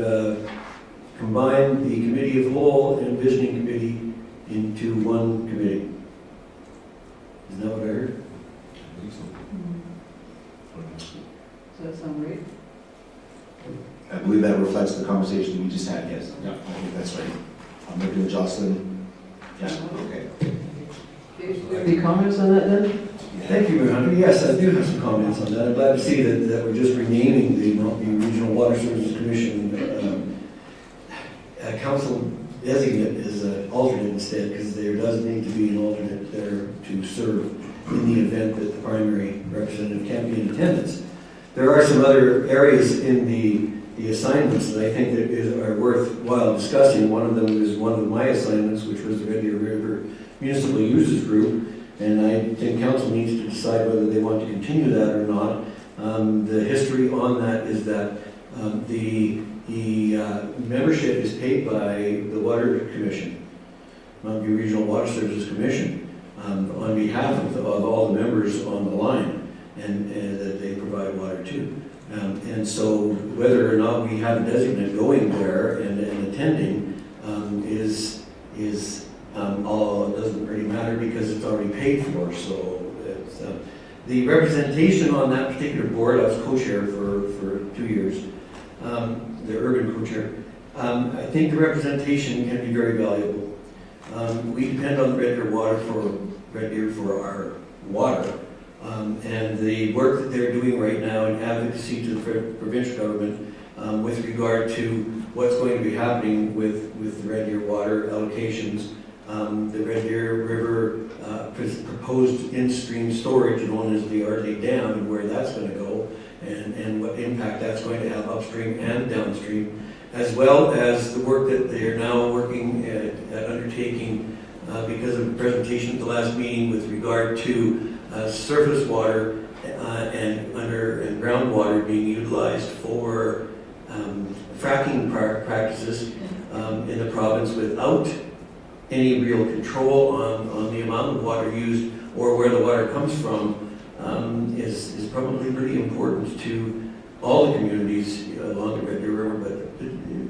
combine the committee of whole and visioning committee into one committee. Is that what I heard? Does that sound right? I believe that reflects the conversation we just had, yes. Yeah, I think that's right. I'm looking at Jocelyn. Yeah, okay. Any comments on that then? Thank you, Mayor Hunter. Yes, I do have some comments on that. I'm glad to see that we're just renaming the Mountview Regional Water Services Commission. Council designate is an alternate instead, because there does need to be an alternate there to serve in the event that the primary representative can't be in attendance. There are some other areas in the assignments that I think that are worthwhile discussing. One of them is one of my assignments, which was the Red Deer River Municipal Users Group, and I think council needs to decide whether they want to continue that or not. The history on that is that the membership is paid by the Water Commission, Mountview Regional Water Services Commission, on behalf of all the members on the line, and that they provide water to. And so whether or not we have a designate going there and attending it doesn't really matter because it's already paid for. So it's, the representation on that particular board, I was co-chair for 2 years, the urban co-chair. I think the representation can be very valuable. We depend on Red Deer for our water. And the work that they're doing right now in advocacy to the provincial government with regard to what's going to be happening with the Red Deer water allocations, the Red Deer River proposed in-stream storage known as the Ardley Dam, and where that's going to go, and what impact that's going to have upstream and downstream, as well as the work that they are now working at undertaking because of the presentation at the last meeting with regard to surface water and groundwater being utilized for fracking practices in the province without any real control on the amount of water used or where the water comes from is probably pretty important to all the communities along the Red Deer River, but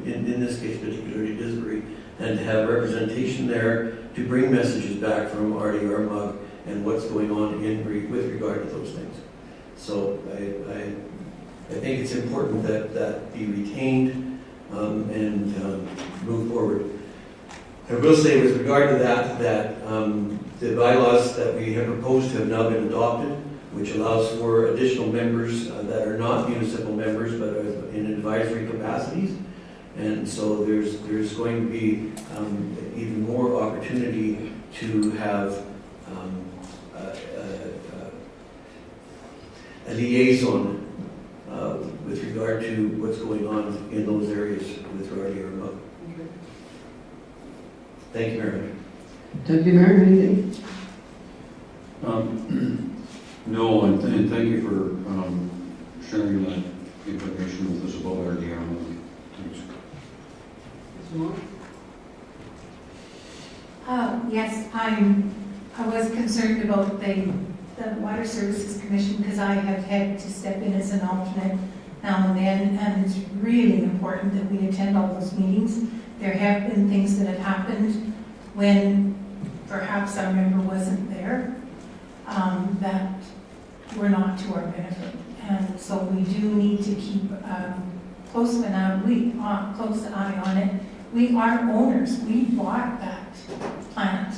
in this case particularly Disbury, and to have representation there to bring messages back from Artie Armagh and what's going on with regard to those things. So I think it's important that be retained and move forward. I will say with regard to that the bylaws that we have proposed have now been adopted, which allows for additional members that are not municipal members but are in advisory capacities. And so there's going to be even more opportunity to have a liaison with regard to what's going on in those areas with Artie Armagh. Thank you very much. Deputy Mayor, anything? No, and thank you for sharing that information with us about our DRM. Thanks. Yes, I was concerned about the Water Services Commission because I have had to step in as an alternate now and then, and it's really important that we attend all those meetings. There have been things that have happened when perhaps our member wasn't there that were not to our benefit. And so we do need to keep close eye on it. We are owners. We bought that plant.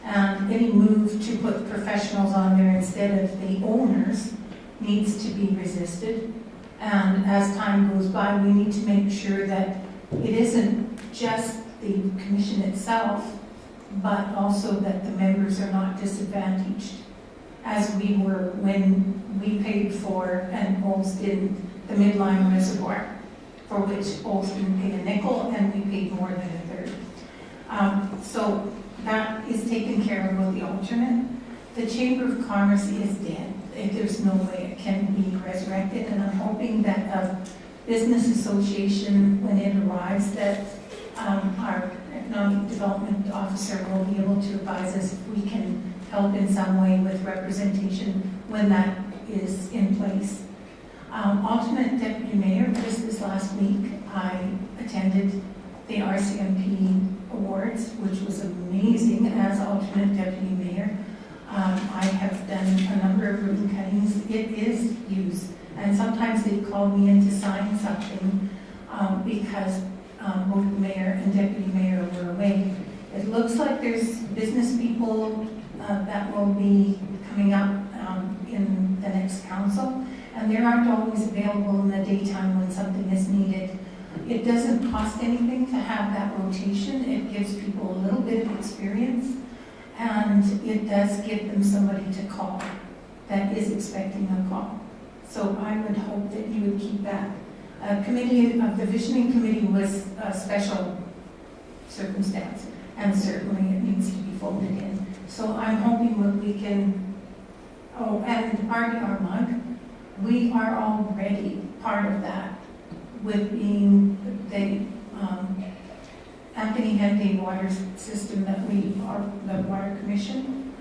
And any move to put professionals on there instead of the owners needs to be resisted. And as time goes by, we need to make sure that it isn't just the commission itself, but also that the members are not disadvantaged, as we were when we paid for and Olds did the midline reservoir, for which Olds didn't pay a nickel and we paid more than a third. So that is taken care of with the alternate. The Chamber of Commerce is dead. There's no way it can be resurrected, and I'm hoping that a business association, when it arrives, that our economic development officer will be able to advise us if we can help in some way with representation when that is in place. Alternate deputy mayor, just this last week, I attended the RCMP Awards, which was amazing as alternate deputy mayor. I have done a number of ribbon cuttings. It is used, and sometimes they call me in to sign something because both the mayor and deputy mayor were away. It looks like there's business people that will be coming up in the next council, and they aren't always available in the daytime when something is needed. It doesn't cost anything to have that rotation. It gives people a little bit of experience, and it does give them somebody to call that is expecting a call. So I would hope that you would keep that. The visioning committee was a special circumstance, and certainly it needs to be folded in. So I'm hoping that we can, and Artie Armagh, we are already part of that with being the Anthony Henday water system that we are, the Water Commission,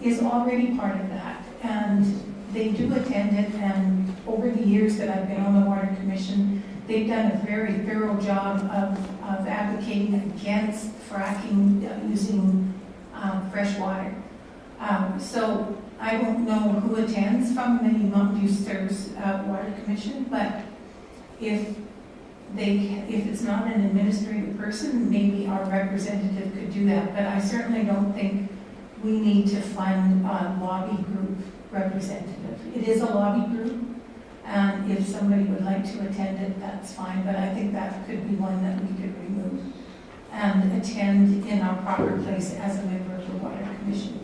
is already part of that. And they do attend it, and over the years that I've been on the Water Commission, they've done a very thorough job of advocating against fracking using fresh water. So I don't know who attends from the Mountain View Service Water Commission, but if it's not an administrative person, maybe our representative could do that. But I certainly don't think we need to fund a lobby group representative. It is a lobby group, and if somebody would like to attend it, that's fine. But I think that could be one that we could remove and attend in our proper place as a member of the Water Commission.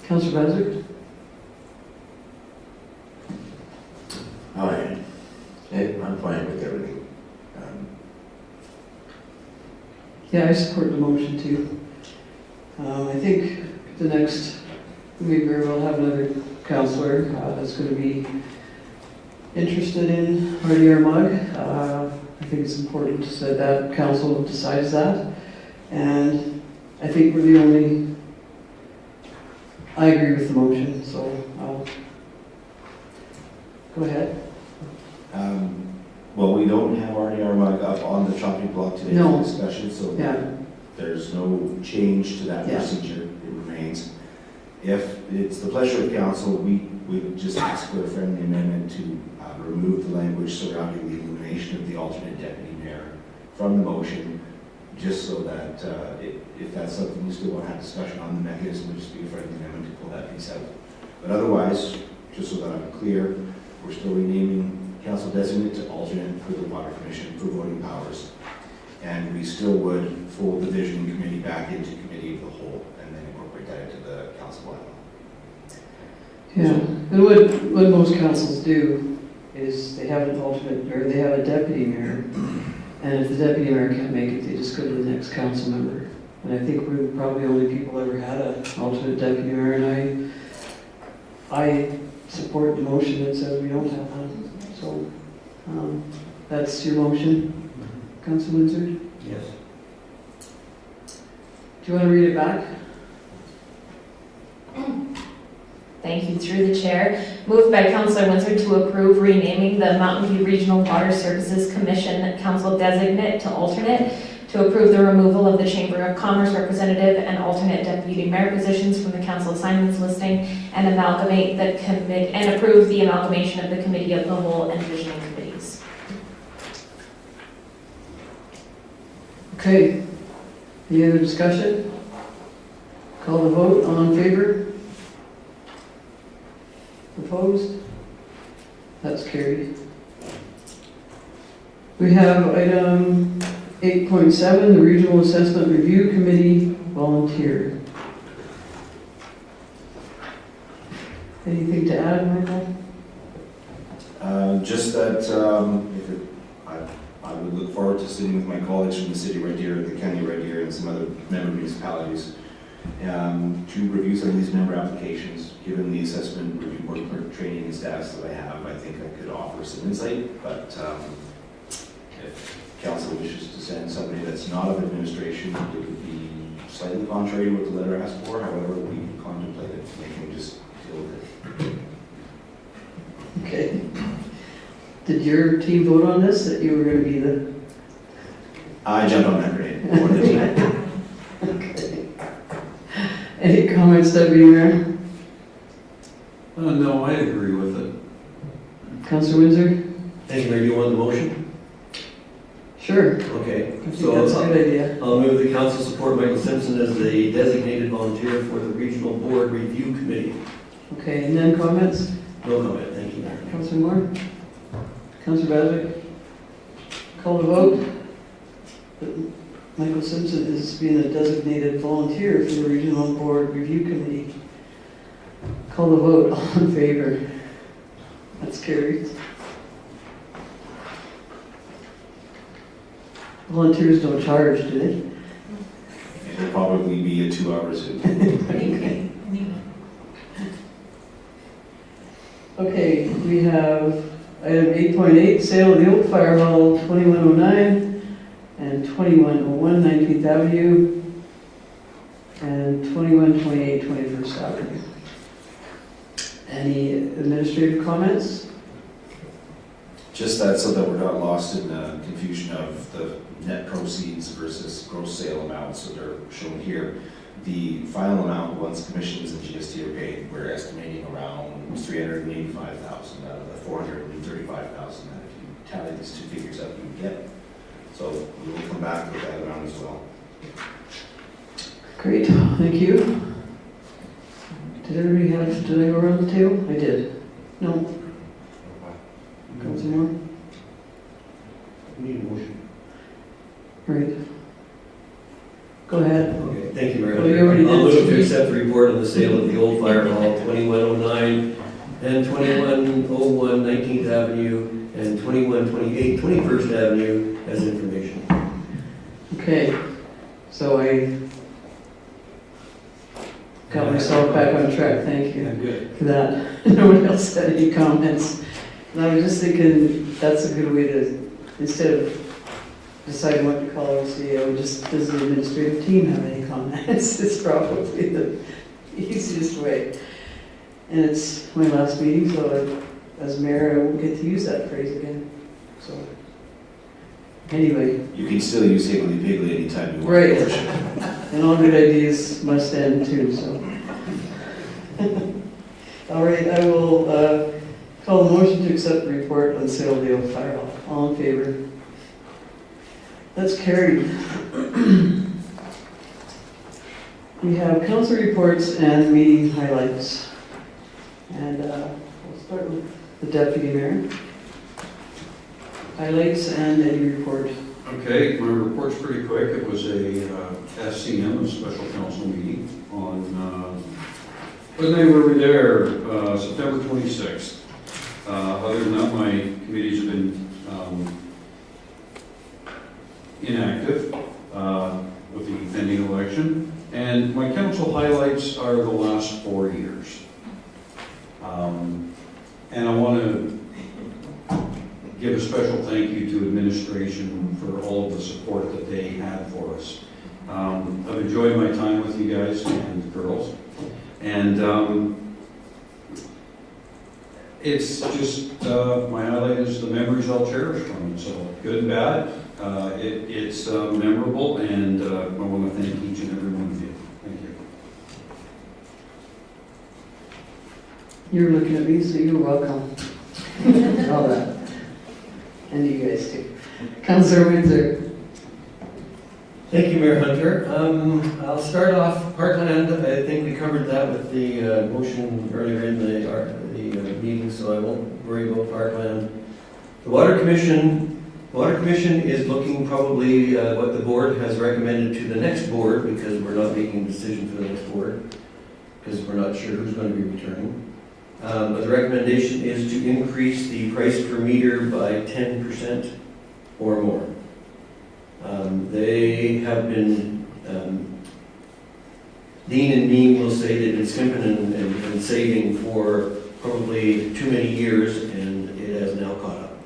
Councillor Buzzard? Hi, I'm fine with everything. Yeah, I support the motion too. I think the next, we very well have another councillor that's going to be interested in RDR mug. I think it's important that that council decides that. And I think we're the only, I agree with the motion, so I'll, go ahead. Well, we don't have RDR mug up on the chopping block today No. for discussion, so Yeah. there's no change to that Yeah. procedure. It remains. If it's the pleasure of council, we would just ask for a friendly amendment to remove the language surrounding the elimination of the alternate deputy mayor from the motion, just so that if that's something you still want to have discussion on, the mechanism would just be a friendly amendment to pull that piece out. But otherwise, just so that I'm clear, we're still renaming council designate to alternate for the water commission for voting powers. And we still would fold the visioning committee back into committee of the whole and then incorporate that into the council bylaw. Yeah, and what most councils do is they have an alternate, or they have a deputy mayor, and if the deputy mayor can't make it, they just go to the next council member. And I think we're probably the only people ever had an alternate deputy mayor, and I support the motion that says we don't have one. So, that's your motion, Council Windsor? Do Yes. you want to read it back? Thank you, through the chair. Moved by Councillor Windsor to approve renaming the Mountain View Regional Water Services Commission Council designate to alternate, to approve the removal of the Chamber of Commerce representative and alternate deputy mayor positions from the council assignments listing, and amalgamate the and approve the amalgamation of the committee of the whole and visioning committees. Okay. Any other discussion? Call the vote. All in favor? Opposed? That's carried. We have item 8.7, the Regional Assessment Review Committee volunteer. Anything to add, Michael? Just that I would look forward to sitting with my colleagues from the city Red Deer, the county Red Deer, and some other member municipalities to review some of these member applications. Given the assessment review board clerk training and status that I have, I think I could offer some insight, but if council wishes to send somebody that's not of administration, it would be slightly contrary to what the letter asked for. However, we can contemplate it. They can just deal with it. Okay. Did your team vote on this, that you were going to be the... I jumped on that grenade. More than team. Okay. Any comments, Deputy Mayor? No, I agree with it. Councilor Windsor? Thank you, Mayor. Do you want the motion? Sure. Okay. I think that's a good idea. I'll move the council support Michael Simpson as the designated volunteer for the Regional Board Review Committee. Okay, and then comments? No comment. Thank you, Mayor. Councilor Moore? Councilor Baswick? Call the vote. Michael Simpson is being a designated volunteer for the Regional Board Review Committee. Call the vote. All in favor? That's carried. Volunteers don't charge, do they? It'll probably be a 2-hour Zoom. Okay, we have item 8.8, sale of the old fire hall, 2109 and 2101 19th Avenue, and 2128 21st Avenue. Any administrative comments? Just that so that we're not lost in the confusion of the net proceeds versus gross sale amounts that are shown here. The final amount, once commissions and GST are paid, we're estimating around $385,000 out of the $435,000 that if you tally these two figures up, you get. So we will come back with that amount as well. Great, thank you. Did everybody have, did I go around the table? I did. No? Councilor Moore? We need a motion. Right. Go ahead. Okay, thank you, Mayor. Well, you already I'll did. move to accept the report on the sale of the old fire hall, 2109 and 2101 19th Avenue and 2128 21st Avenue as information. Okay, so I got myself back on track, thank you Yeah, good. for that. No one else had any comments. And I was just thinking, that's a good way to, instead of deciding what to call OCA, I would just, does the administrative team have any comments? It's probably the easiest way. And it's my last meeting, so as mayor, I won't get to use that phrase again. So, anyway. You can still use Higgly Piggly anytime you want. Right. And all good ideas must end too, so. All right, I will call a motion to accept the report on sale of the old fire hall. All in favor? That's carried. We have council reports and meeting highlights. And we'll start with the deputy mayor. Highlights and any report. Okay, my report's pretty quick. It was a SCM, a special council meeting on, when they were there, September 26th. Other than that, my committees have been inactive with the pending election. And my council highlights are the last 4 years. And I want to give a special thank you to administration for all of the support that they had for us. I've enjoyed my time with you guys and girls. And it's just, my highlight is the memories I'll cherish from it. So good and bad, it's memorable, and I want to thank each and every one of you. Thank you. You're looking at me, so you're welcome. All that. And you guys too. Councilor Windsor. Thank you, Mayor Hunter. I'll start off Parkland. I think we covered that with the motion earlier in the meeting, so I won't worry about Parkland. The Water Commission is looking probably what the board has recommended to the next board, because we're not making a decision for the next board, because we're not sure who's going to be returning. But the recommendation is to increase the price per meter by 10% or more. They have been, Dean and Dean will say they've been skimping and saving for probably too many years, and it has now caught up.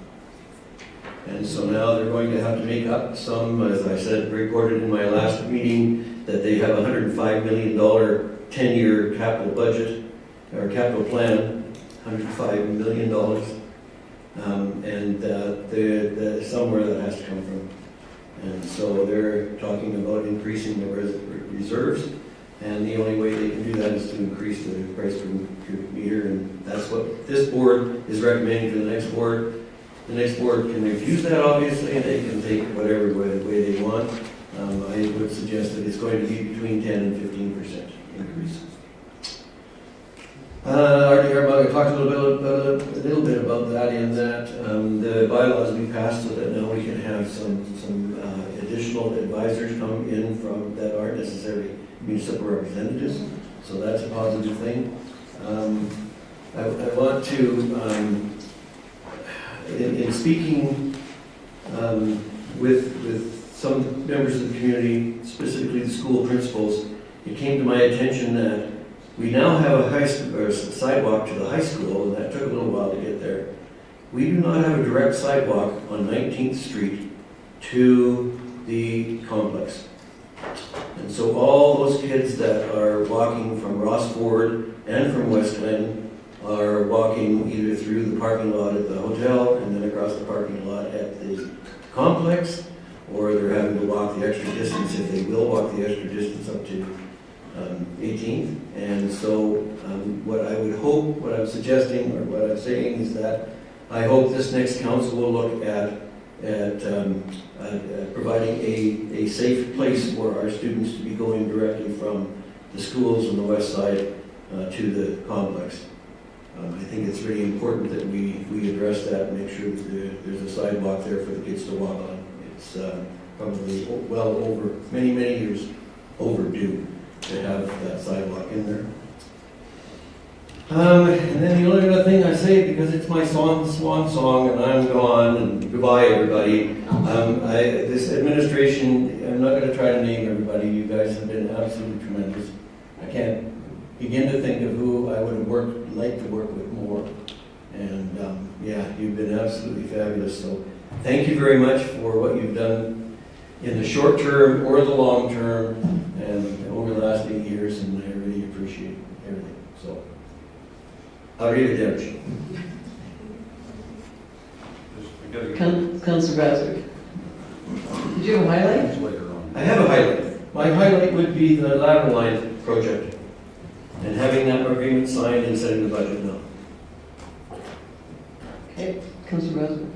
And so now they're going to have to make up some, as I said, reported in my last meeting, that they have a $105 million 10-year capital budget, or capital plan, $105 million. And somewhere that has to come from. And so they're talking about increasing the reserves, and the only way they can do that is to increase the price per meter, and that's what this board is recommending to the next board. The next board can refuse that, obviously, and they can take whatever way they want. I would suggest that it's going to be between 10 and 15% increase. I talked a little bit about that, in that the bylaws we passed, so that now we can have some additional advisors come in from that aren't necessarily municipal representatives. So that's a positive thing. I want to, in speaking with some members of the community, specifically the school principals, it came to my attention that we now have a sidewalk to the high school, and that took a little while to get there. We do not have a direct sidewalk on 19th Street to the complex. And so all those kids that are walking from Ross Ford and from West Glen are walking either through the parking lot at the hotel and then across the parking lot at the complex, or they're having to walk the extra distance, if they will walk the extra distance, up to 18th. And so what I would hope, what I'm suggesting, or what I'm saying, is that I hope this next council will look at providing a safe place for our students to be going directly from the schools on the west side to the complex. I think it's really important that we address that and make sure that there's a sidewalk there for the kids to walk on. It's probably well over, many years overdue to have that sidewalk in there. And then the only other thing I say, because it's my swan song and I'm gone, and goodbye everybody. This administration, I'm not going to try to name everybody. You guys have been absolutely tremendous. I can't begin to think of who I would have liked to work with more. And yeah, you've been absolutely fabulous. So thank you very much for what you've done in the short term or the long term and over the last 8 years, and I really appreciate everything. So, arrivederci. Councillor Baswick. Did you have a highlight? Later on. I have a highlight. My highlight would be the lateral line project and having that agreement signed and setting the budget now. Okay, Councillor Baswick.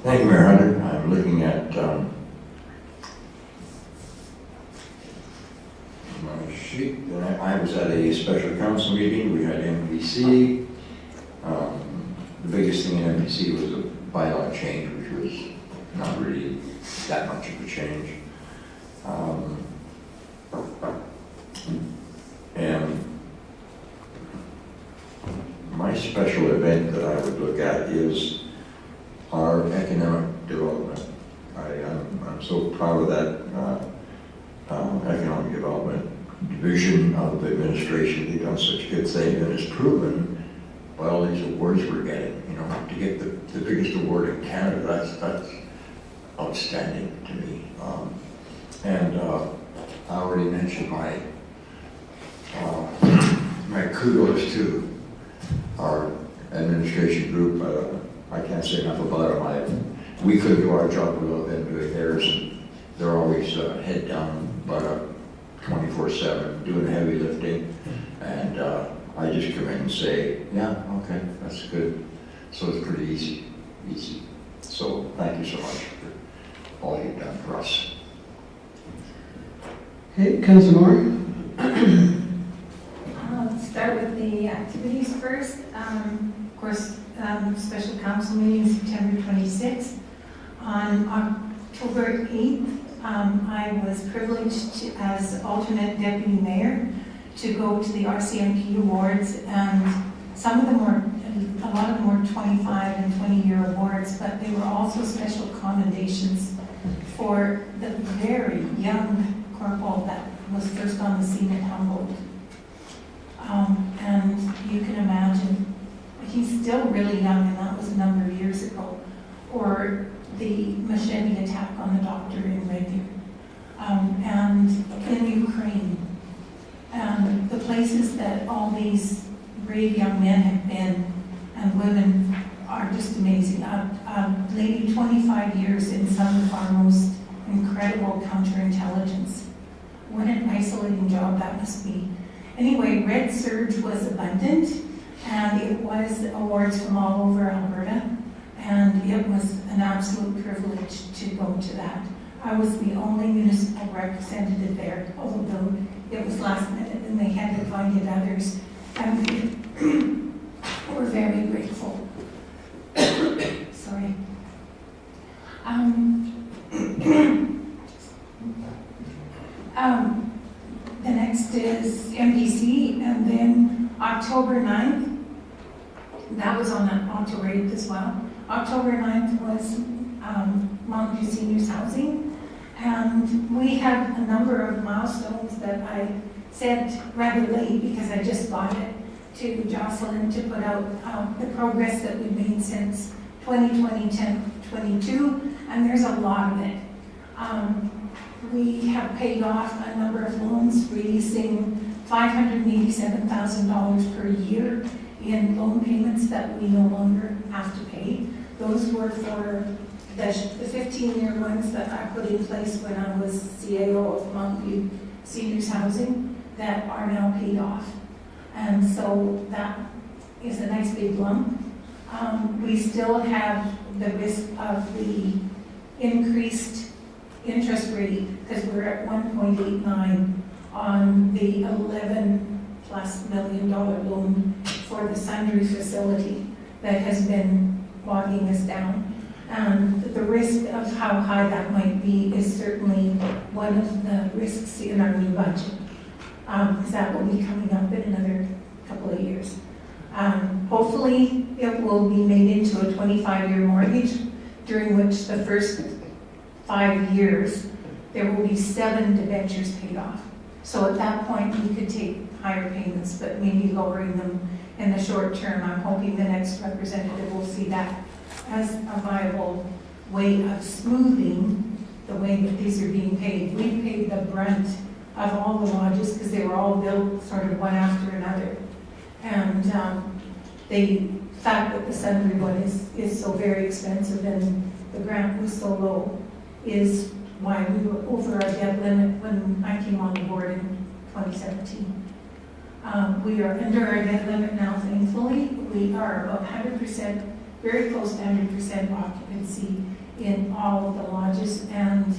Thank you, Mayor Hunter. I'm looking at my sheet. I was at a special council meeting. We had MPC. The biggest thing in MPC was a bylaw change, which was not really that much of a change. And my special event that I would look at is our economic development. I'm so proud of that economic development division of the administration. They've done such a good thing, and it's proven by all these awards we're getting. You know, to get the biggest award in Canada, that's outstanding to me. And I already mentioned my kudos to our administration group. I can't say enough about them. We couldn't do our job without them doing theirs. And they're always head down, but 24/7, doing heavy lifting. And I just come in and say, yeah, okay, that's good. So it's pretty easy. So thank you so much for all you've done for us. Okay, Councillor Moore. Let's start with the activities first. Of course, special council meeting September 26th. On October 8th, I was privileged to, as alternate deputy mayor, to go to the RCMP Awards, and some of them were, a lot of them were 25 and 20-year awards, but they were also special commendations for the very young corporal that was first on the scene at Humboldt. And you can imagine, he's still really young, and that was a number of years ago. Or the machete attack on the doctor in Red Deer, and in Ukraine, and the places that all these brave young men have been, and women, are just amazing. A lady 25 years in some of our most incredible counterintelligence. What an isolating job that must be. Anyway, Red Surge was abundant, and it was awards from all over Alberta, and it was an absolute privilege to go to that. I was the only municipal representative there, although it was last minute and they had invited others, and we were very grateful. Sorry. The next is MPC, and then October 9th, that was on October 8th as well. October 9th was Mountain View Seniors Housing, and we have a number of milestones that I sent rather late because I just got it to Jocelyn to put out the progress that we've made since 2020-22, and there's a lot of it. We have paid off a number of loans, releasing $587,000 per year in loan payments that we no longer have to pay. Those were for the 15-year ones that I put in place when I was CAO of Mountain View Seniors Housing that are now paid off. And so that is a nice big lump. We still have the risk of the increased interest rate because we're at 1.89 on the $11+ million loan for the Sundre facility that has been bogging us down. And the risk of how high that might be is certainly one of the risks in our new budget, because that will be coming up in another couple of years. Hopefully, it will be made into a 25-year mortgage, during which the first 5 years, there will be 7 debentures paid off. So at that point, we could take higher payments, but maybe lowering them in the short term. I'm hoping the next representative will see that as a viable way of smoothing the way that these are being paid. We paid the brunt of all the lodges because they were all built sort of one after another. And the fact that the Sudbury one is so very expensive and the grant was so low is why we were over our debt limit when I came on the board in 2017. We are under our debt limit now, thankfully. We are about 100%, very close to 100% occupancy in all of the lodges and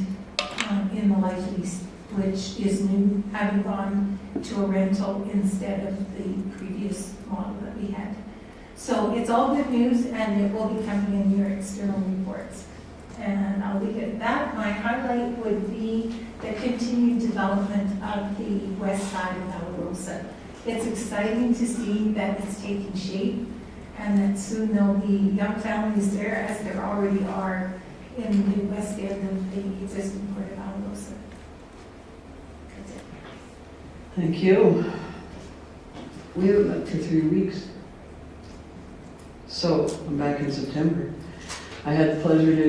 in the life lease, which is new, having gone to a rental instead of the previous model that we had. So it's all good news, and it will be coming in your external reports. And I'll leave it at that. My highlight would be the continued development of the west side of Alarosa. It's exciting to see that it's taking shape and that soon there'll be young families there, as there already are in the west end of the existing Port of Alarosa. That's it. Thank you. We haven't met for 3 weeks. So, I'm back in September. I had the pleasure to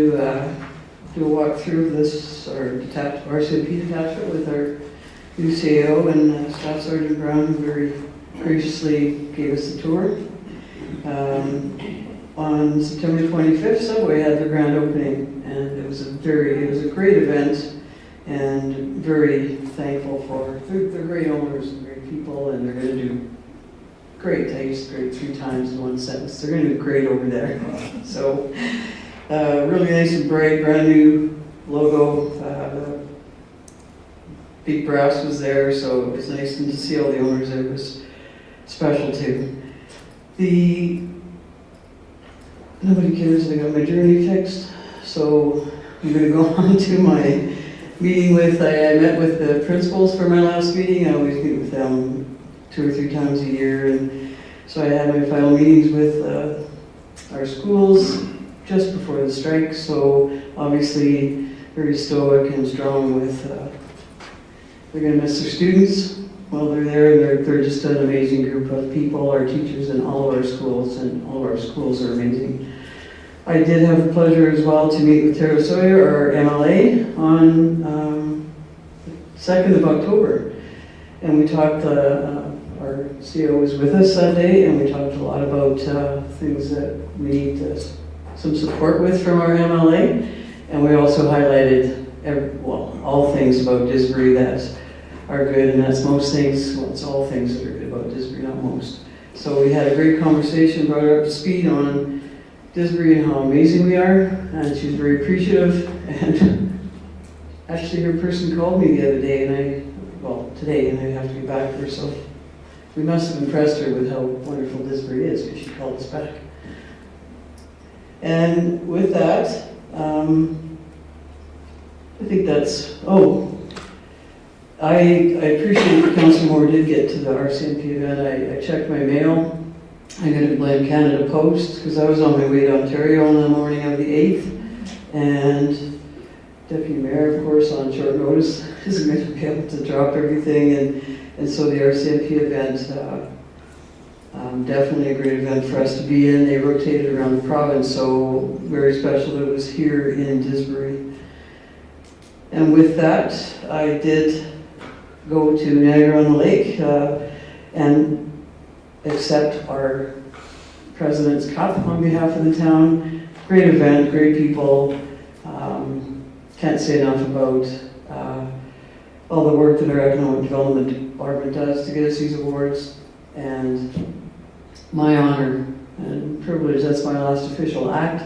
do a walkthrough of this, our RCMP detachment with our new CAO and Staff Sergeant Brown, who very graciously gave us a tour. On September 25th, Subway had their grand opening, and it was a great event, and very thankful for, they're great owners and great people, and they're going to do great. I used great 3 times in one sentence. They're going to do great over there. So, really nice and bright, brand new logo. Big Brass was there, so it was nice, and to see all the owners there was special too. Nobody cares, I got my journey fixed, so I'm going to go on to my meeting with, I met with the principals for my last meeting. I always meet with them 2 or 3 times a year, and so I had my final meetings with our schools just before the strike, so obviously very stoic and strong with, they're going to miss their students while they're there, and they're just an amazing group of people, our teachers in all of our schools, and all of our schools are amazing. I did have the pleasure as well to meet with Tara Sawyer, our MLA, on 2nd of October, and we talked, our CEO was with us that day, and we talked a lot about things that we need some support with from our MLA, and we also highlighted all things about Disbury that are good, and that's most things, well, it's all things that are good about Disbury, not most. So we had a great conversation, brought her up to speed on Disbury and how amazing we are, and she was very appreciative, and actually her person called me the other day, today, and I have to get back to her, so we must have impressed her with how wonderful Disbury is, because she called us back. And with that, I think that's, I appreciate that Councilor Moore did get to the RCMP event. I checked my mail. I got to blame Canada Post, because I was on my way to Ontario on the morning of the 8th, and Deputy Mayor, of course, on short notice, isn't going to be able to drop everything, and so the RCMP event, definitely a great event for us to be in. They rotated around the province, so very special that it was here in Disbury. And with that, I did go to Niagara-on-the-Lake and accept our President's Cup on behalf of the town. Great event, great people. Can't say enough about all the work that our Economic Development Department does to get us these awards. And my honor and privilege, that's my last official act,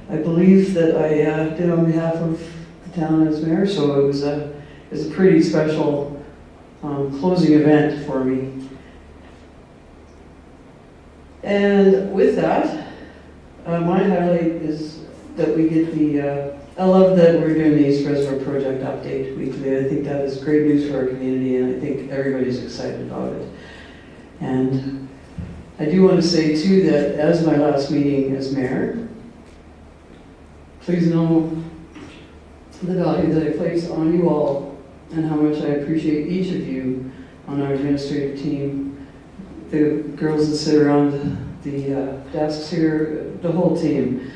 I believe, that I did on behalf of the town as mayor, so it was a pretty special closing event for me. And with that, my highlight is that we get I love that we're doing the East Reservoir Project update weekly. I think that is great news for our community, and I think everybody's excited about it. And I do want to say too that as my last meeting as mayor, please know the value that I place on you all and how much I appreciate each of you on our administrative team. the girls that sit around the desks here, the whole team.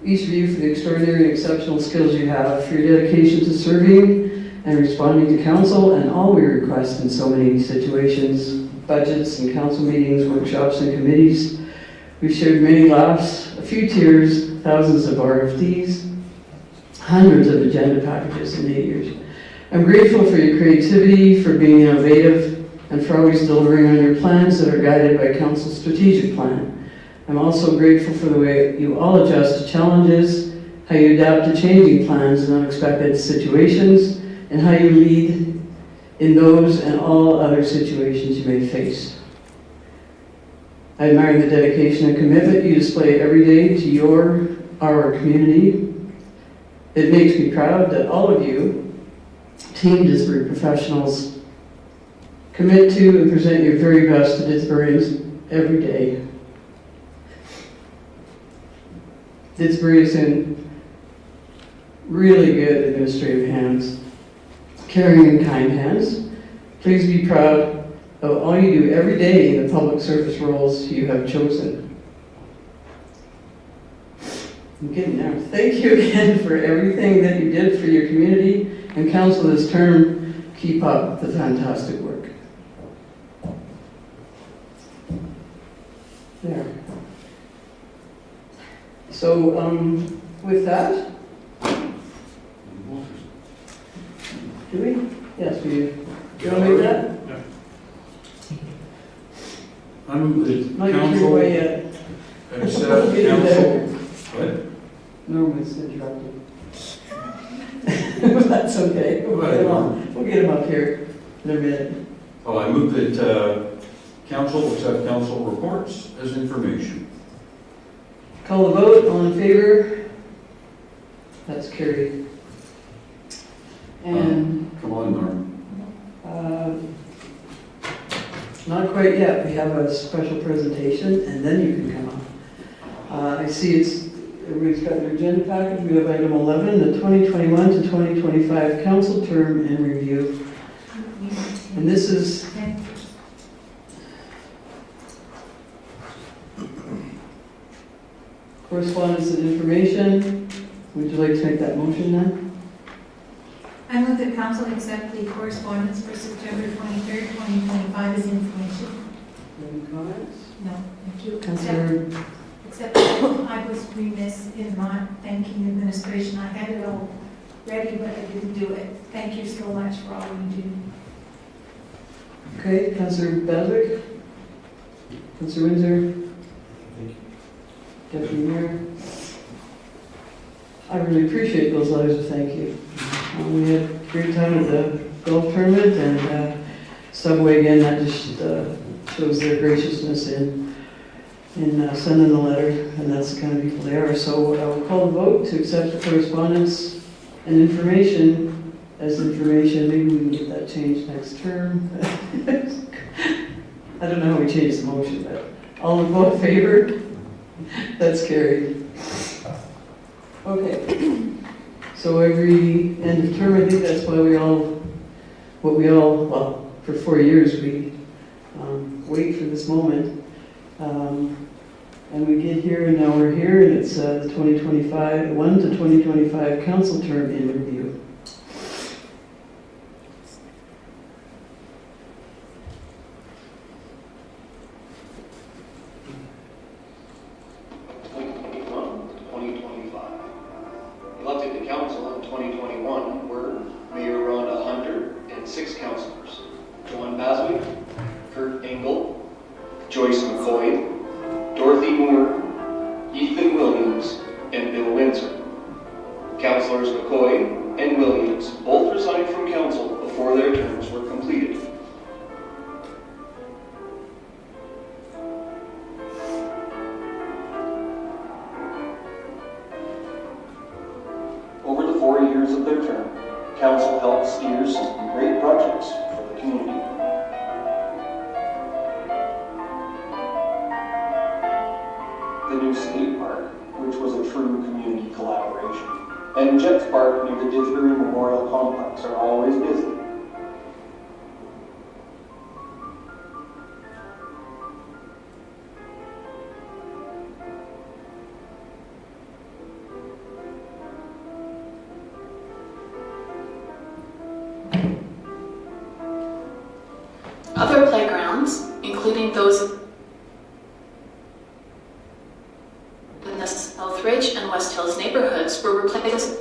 Each of you for the extraordinary and exceptional skills you have, for your dedication to serving and responding to council and all we request in so many situations, budgets and council meetings, workshops and committees. We've shared many laughs, a few tears, thousands of RFDs, hundreds of agenda packages in 8 years. I'm grateful for your creativity, for being innovative, and for always delivering on your plans that are guided by council's strategic plan. I'm also grateful for the way you all adjust to challenges, how you adapt to changing plans and unexpected situations, and how you lead in those and all other situations you may face. I admire the dedication and commitment you display every day to our community. It makes me proud that all of you, Team Didsbury professionals, commit to and present your very best to Didsburyans every day. Didsbury is in really good administrative hands, caring and kind hands. Please be proud of all you do every day in the public service roles you have chosen. I'm getting there. Thank you again for everything that you did for your community and council this term. Keep up the fantastic work. There. So, with that, do we? Yes, we do. Do you want to make that? I move that Not your council way yet. accept Getting council. there. What? Norman's interrupting. That's okay. We'll get him up here in a minute. Oh, I move that council accept council reports as information. Call the vote, all in favor? That's carried. And Come on, Norm. not quite yet, we have a special presentation and then you can come up. I see everybody's got their agenda package. We have item 11, the 2021 to 2025 council term in review. And this is correspondence and information. Would you like to make that motion then? I move that council accept the correspondence for September 23rd, 2025 as information. Any comments? No, thank you. Councillor, Except that I was remiss in not thanking the administration. I had it all ready, but I didn't do it. Thank you so much for all you do. okay, Councillor Beswick? Councillor Windsor? Deputy Mayor? I really appreciate those letters of thank you. We had a great time at the golf tournament and Subway again, that just shows their graciousness in sending the letter, and that's the kind of people they are. So I will call the vote to accept the correspondence and information as information. Maybe we can get that changed next term. I don't know how we change the motion, but all in vote in favor? That's carried. Okay. So every end of term, I think that's why well, for 4 years we wait for this moment. And we get here and now we're here and it's the 2021 to 2025 council term in review. Elected to council in 2021 were Mayor Rhonda Hunter and 6 councilors: John Baswick, Kurt Engel, Joyce McCoy, Dorothy Moore, Ethan Williams, and Bill Windsor. Councilors McCoy and Williams both resigned from council before their terms were completed. Over the 4 years of their term, council helped steer some great projects for the community. The new skate park, which was a true community collaboration, and Jets Park near the Didsbury Memorial Complex are always busy. Ridge and West Hills neighborhoods were replaced.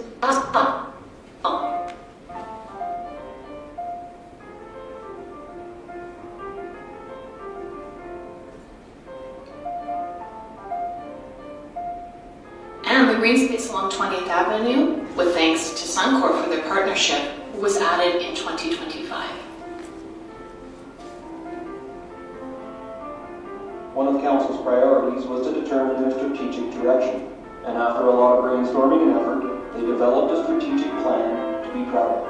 And the green space along 20th Avenue, with thanks to Suncor for their partnership, was added in 2025. One of Council's priorities was to determine their strategic direction, and after a lot of brainstorming and effort, they developed a strategic plan to be proud of.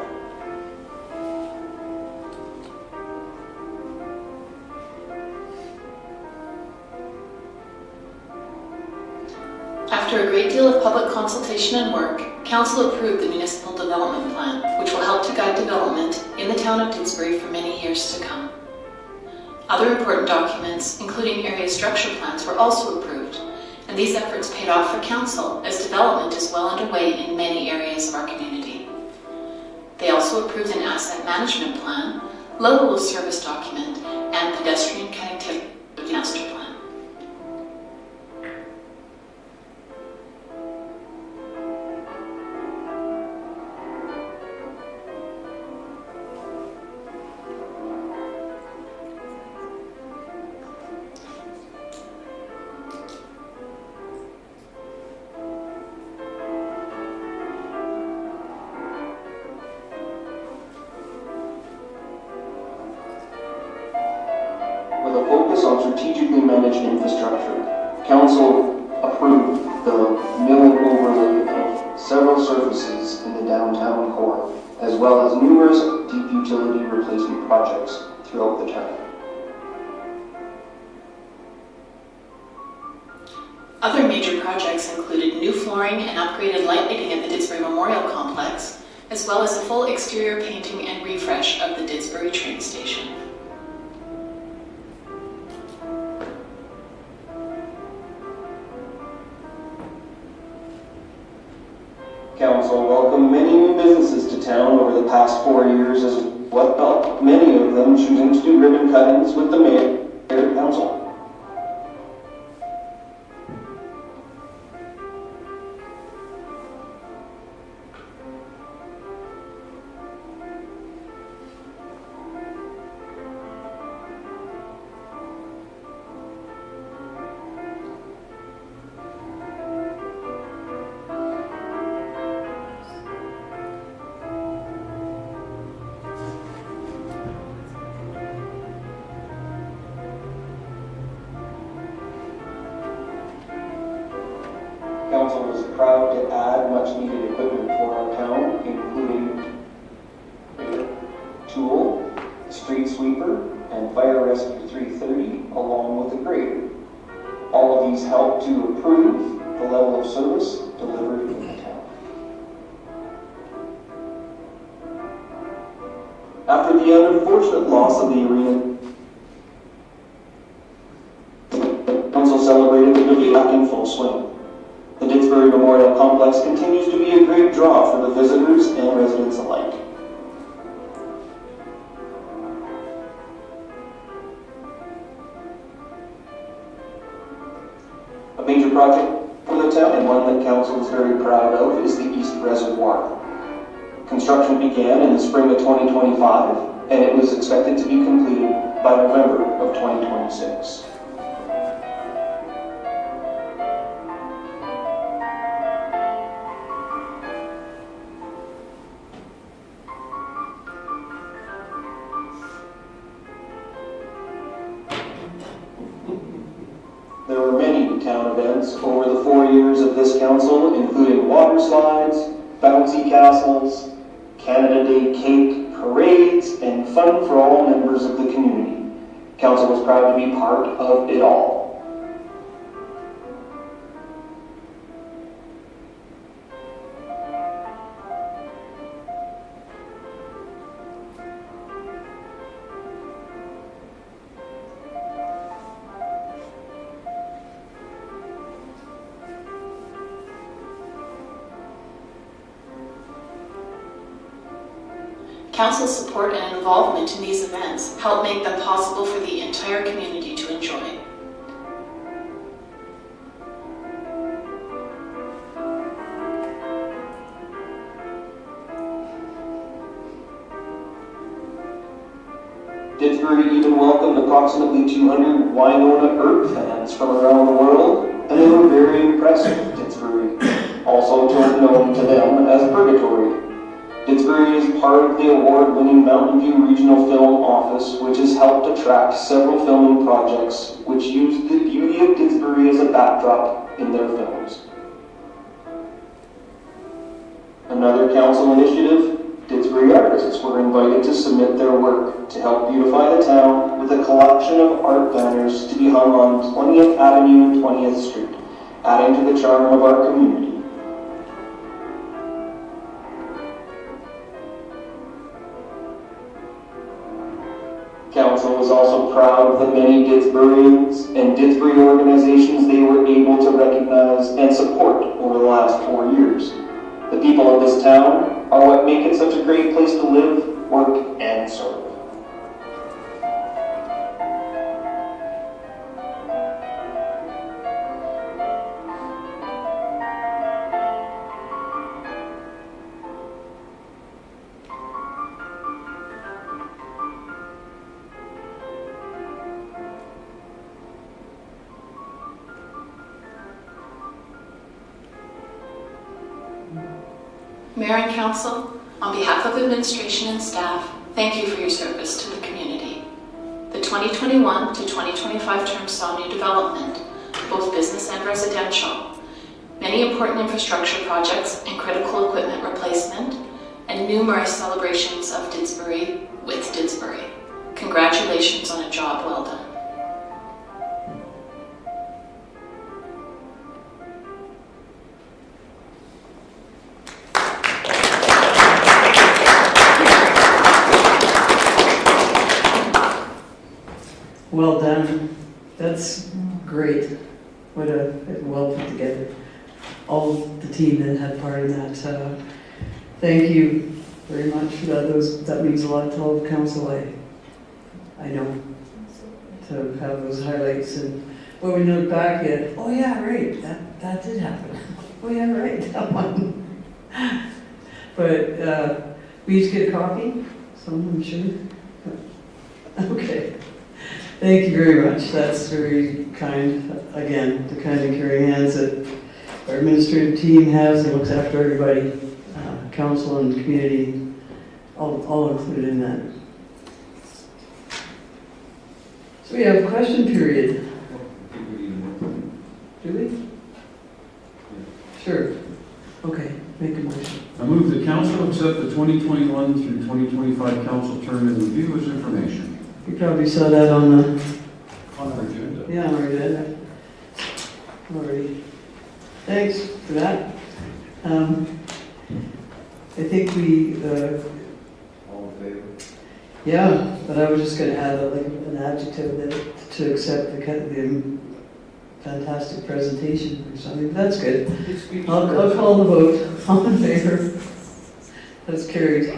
After a great deal of public consultation and work, Council approved the Municipal Development Plan, which will help to guide development in the town of Didsbury for many years to come. Other important documents, including area structure plans, were also approved, and these efforts paid off for Council as development is well underway in many areas of our community. They also approved an asset management plan, level of service document, and pedestrian connectivity master plan. With a focus on strategically managed infrastructure, Council approved the mill and overlay of several surfaces in the downtown core, as well as numerous deep utility replacement projects throughout the town. Other major projects included new flooring and upgraded lighting at the Didsbury Memorial Complex, as well as a full exterior painting and refresh of the Didsbury train station. Council welcomed many new businesses to town over the past 4 years, as well, many of them choosing to do ribbon cuttings with the mayor and council. Council was proud to add much needed equipment for our town, including a tool, a street sweeper, and fire rescue 330, along with a grader. All of these help to improve the level of service delivered in the town. After the unfortunate loss of the arena, Council celebrated the day back in full swing. The Didsbury Memorial Complex continues to be a great draw for the visitors and residents alike. A major project for the town, and one that Council is very proud of, is the East Reservoir. Construction began in the spring of 2025, and it was expected to be completed by November of 2026. There were many town events over the 4 years of this council, including water slides, bouncy castles, Canada Day cake, parades, and fun for all members of the community. Council was proud to be part of it all. Council's support and involvement in these events help make them possible for the entire community to enjoy. Didsbury even welcomed approximately 200 Winona Earp fans from around the world, and they were very impressed with Didsbury, also known to them as Purgatory. Didsbury is part of the award-winning Mountain View Regional Film Office, which has helped attract several filming projects which use the beauty of Didsbury as a backdrop in their films. Another council initiative, Didsbury artists were invited to submit their work to help beautify the town with a collection of art banners to be hung on 20th Avenue and 20th Street, adding to the charm of our community. Council was also proud of the many Didsburyans and Didsbury organizations they were able to recognize and support over the last 4 years. The people of this town are what make it such a great place to live, work, and serve. Mayor and Council, on behalf of administration and staff, thank you for your service to the community. The 2021 to 2025 term saw new development, both business and residential, many important infrastructure projects and critical equipment replacement, and numerous celebrations of Didsbury with Didsbury. Congratulations on a job well done. Well done. That's great. What a well put together. All the team that had part in that. Thank you very much for that. That means a lot to all the council. I know, to have those highlights, and when we look back at, oh yeah, right, that did happen. Oh yeah, right, that one. But we each get a copy, I'm sure. Okay. Thank you very much. That's very kind. Again, the kind of caring hands that our administrative team has that looks after everybody, council and community, all included in that. So we have question period. Do we? Sure. Okay, make a motion. I move the council accept the 2021 through 2025 council term in review as information. You probably saw that on the, On our agenda. yeah, on our agenda. Alrighty. Thanks for that. I think we, All in favor? yeah, but I was just gonna add an adjective that to accept the fantastic presentation or something. That's good. I'll call the vote. All in favor? That's carried.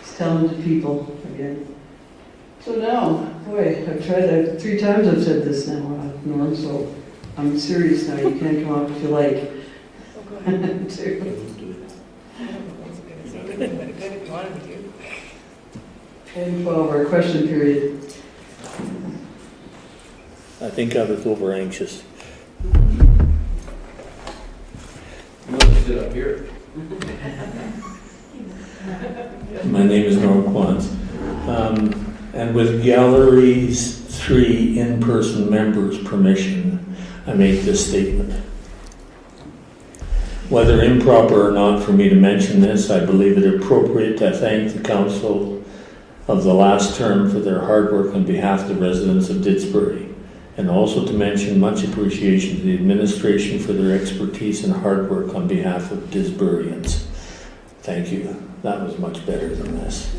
Just telling the people again. So now, boy, I've tried, 3 times I've said this now, Norm, so I'm serious now. You can come up if you like. And 12, our question period. I think I was over anxious. You want to sit up here? My name is Norm Quantz. And with Galleries 3 in-person members' permission, I make this statement. Whether improper or not for me to mention this, I believe it appropriate to thank the council of the last term for their hard work on behalf of the residents of Didsbury, and also to mention much appreciation to the administration for their expertise and hard work on behalf of Didsburyans. Thank you. That was much better than this.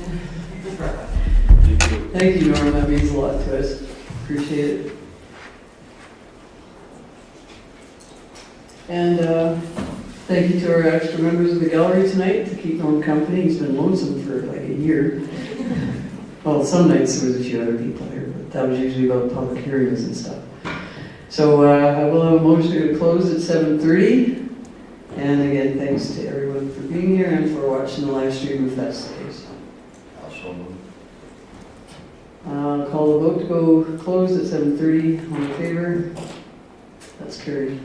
Thank you, Norm. That means a lot to us. Appreciate it. And thank you to our extra members of the gallery tonight to keep Norm company. He's been lonesome for like a year. Well, some nights there was a few other people here, but that was usually about public hearings and stuff. So I will have a motion to close at 7:30. And again, thanks to everyone for being here and for watching the live stream if that's the case. Also move. Call the vote to go closed at 7:30. All in favor? That's carried.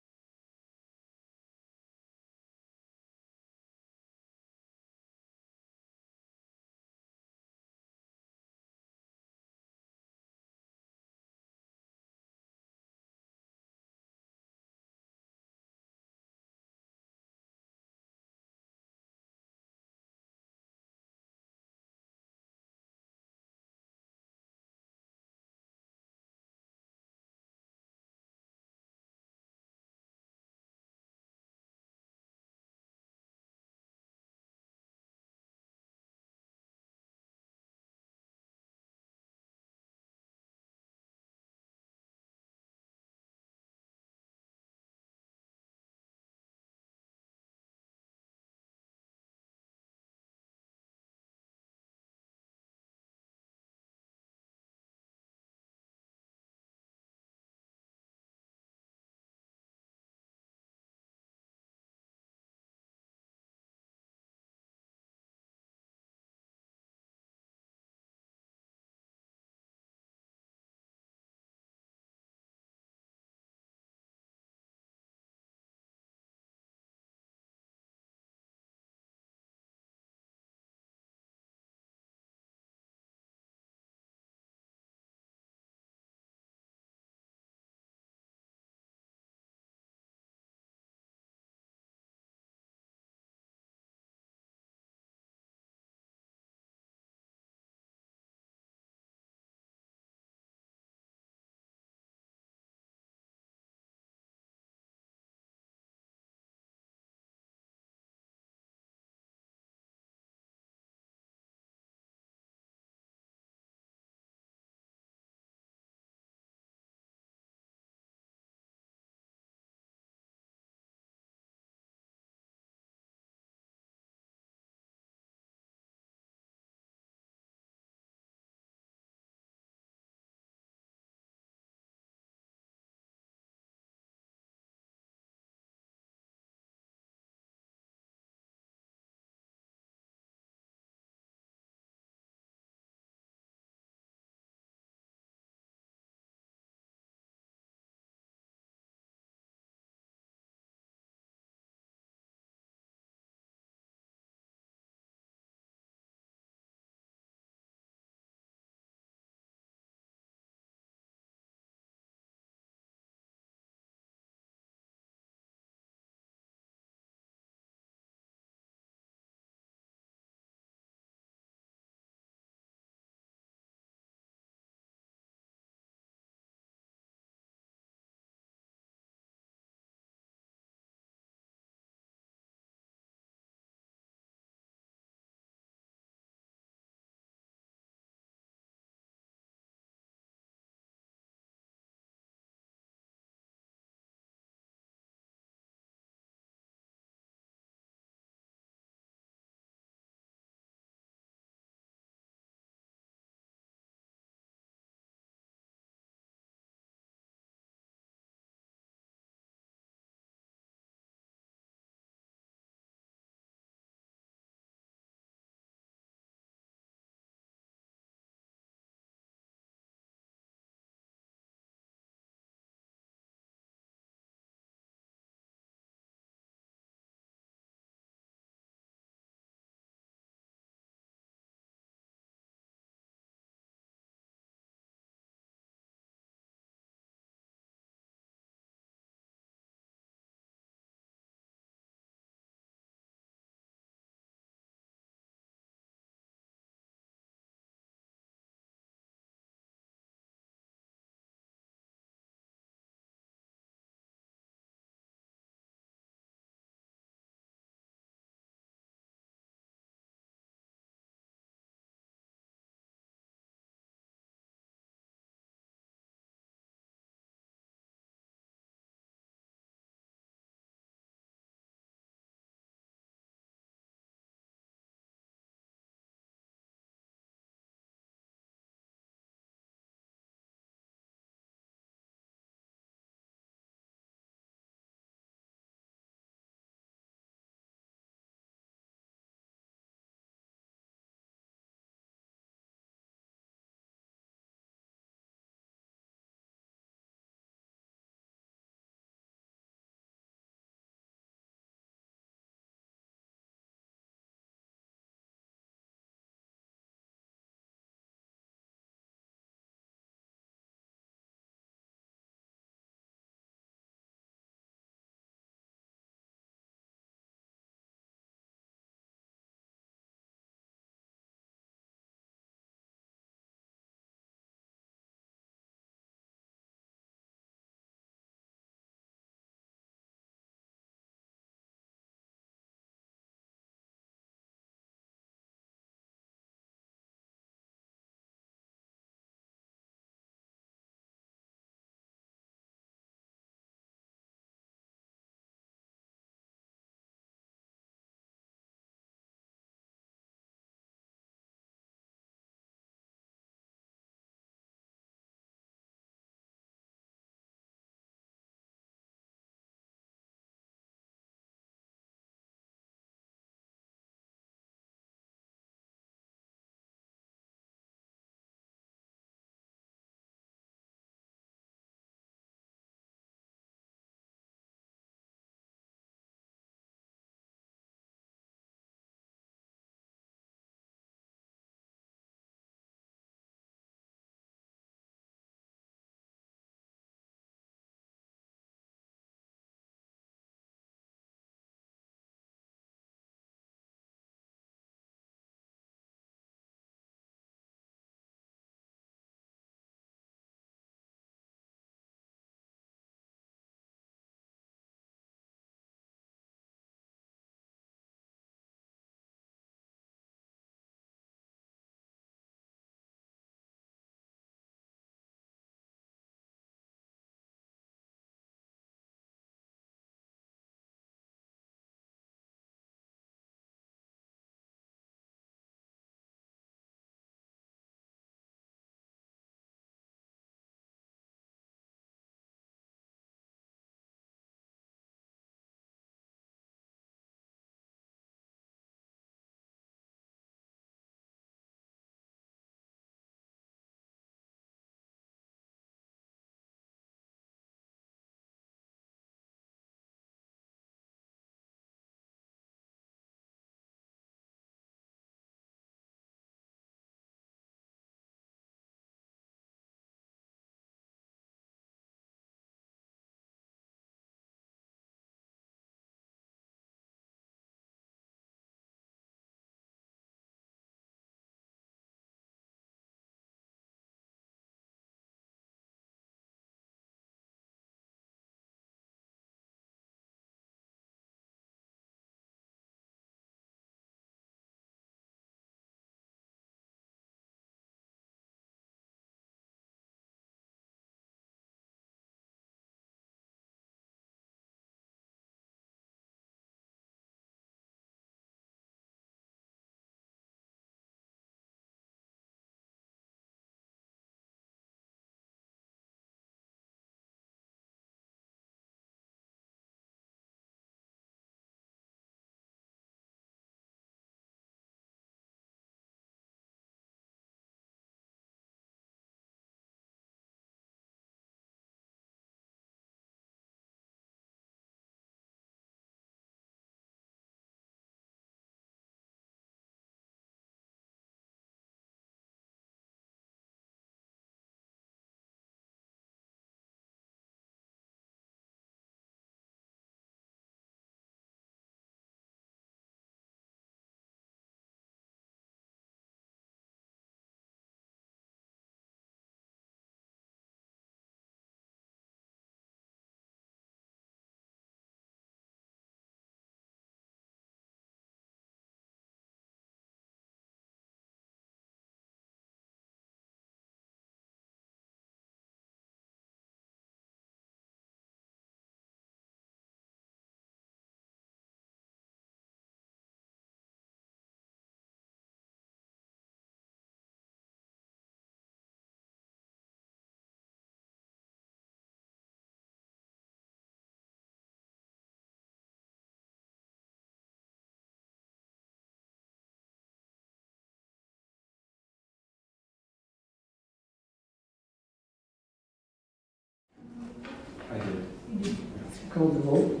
Call the vote.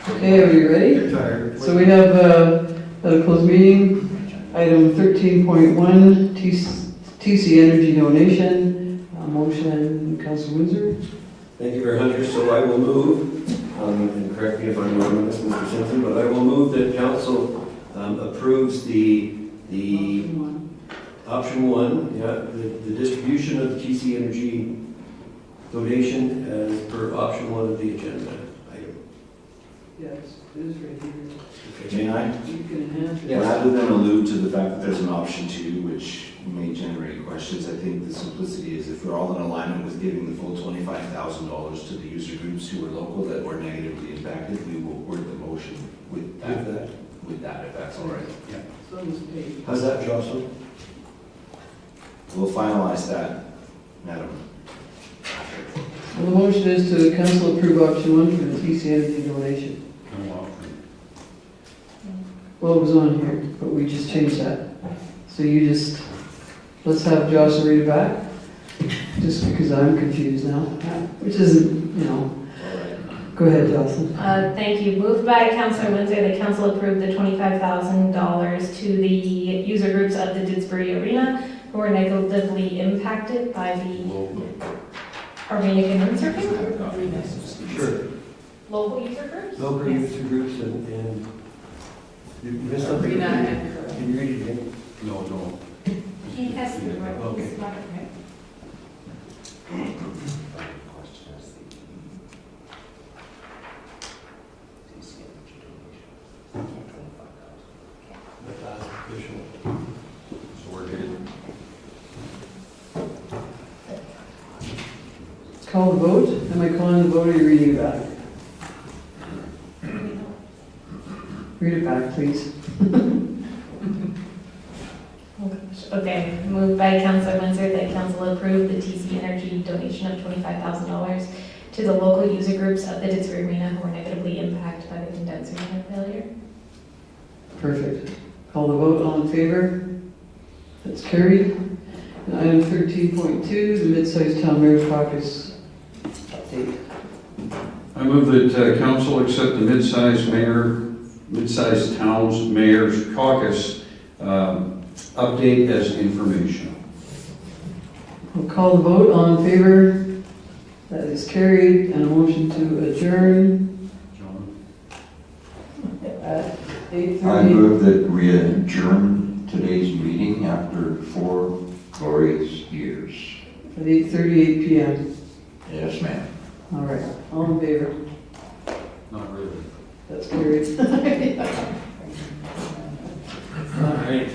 Okay, are we ready? You're tired. So we have, at a closed meeting, item 13.1, TC Energy donation, motion, Councilor Windsor. Thank you, Mayor Hunter. So I will move, and correct me if I'm wrong on this, Mr. Simpson, but I will move that council approves the option one, the distribution of the TC Energy donation as per option one of the agenda item. Yes, it is right here. May I? You can enhance it. Yes. Rather than allude to the fact that there's an option two, which may generate questions, I think the simplicity is if we're all in alignment with giving the full $25,000 to the user groups who are local that were negatively impacted, we will word the motion with that, if that's all right. Yeah. It's on this page. How's that, Jocelyn? We'll finalize that, Madam. Well, the motion is to council approve option one for the TC Energy donation. No option. Well, it was on here, but we just changed that. So you just, let's have Jocelyn read it back, just because I'm confused now, which isn't, you know. Go ahead, Jocelyn. Thank you. Moved by Councilor Windsor that council approve the $25,000 to the user groups of the Didsbury Arena who were negatively impacted by the Arena and windsurfing? Sure. Local user groups? Local user groups and you missed something? Arena and Can you read it again? No. He has the right, Okay. he's got it right. That's official. So we're good. Call the vote. Am I calling the vote or are you reading it back? Read it back, please. Okay, moved by Councilor Windsor that council approve the TC Energy donation of $25,000 to the local user groups of the Didsbury Arena who were negatively impacted by the condenser unit failure. Perfect. Call the vote. All in favor? That's carried. And item 13.2, the mid-sized town mayor's caucus update. I move that council accept the mid-sized towns mayor's caucus update as informational. We'll call the vote. All in favor? That is carried. And a motion to adjourn John? at I 8:30. move that we adjourn today's meeting after 4 glorious years. At 8:38 p.m. Yes, ma'am. All right. All in favor? Not really. That's carried. All right.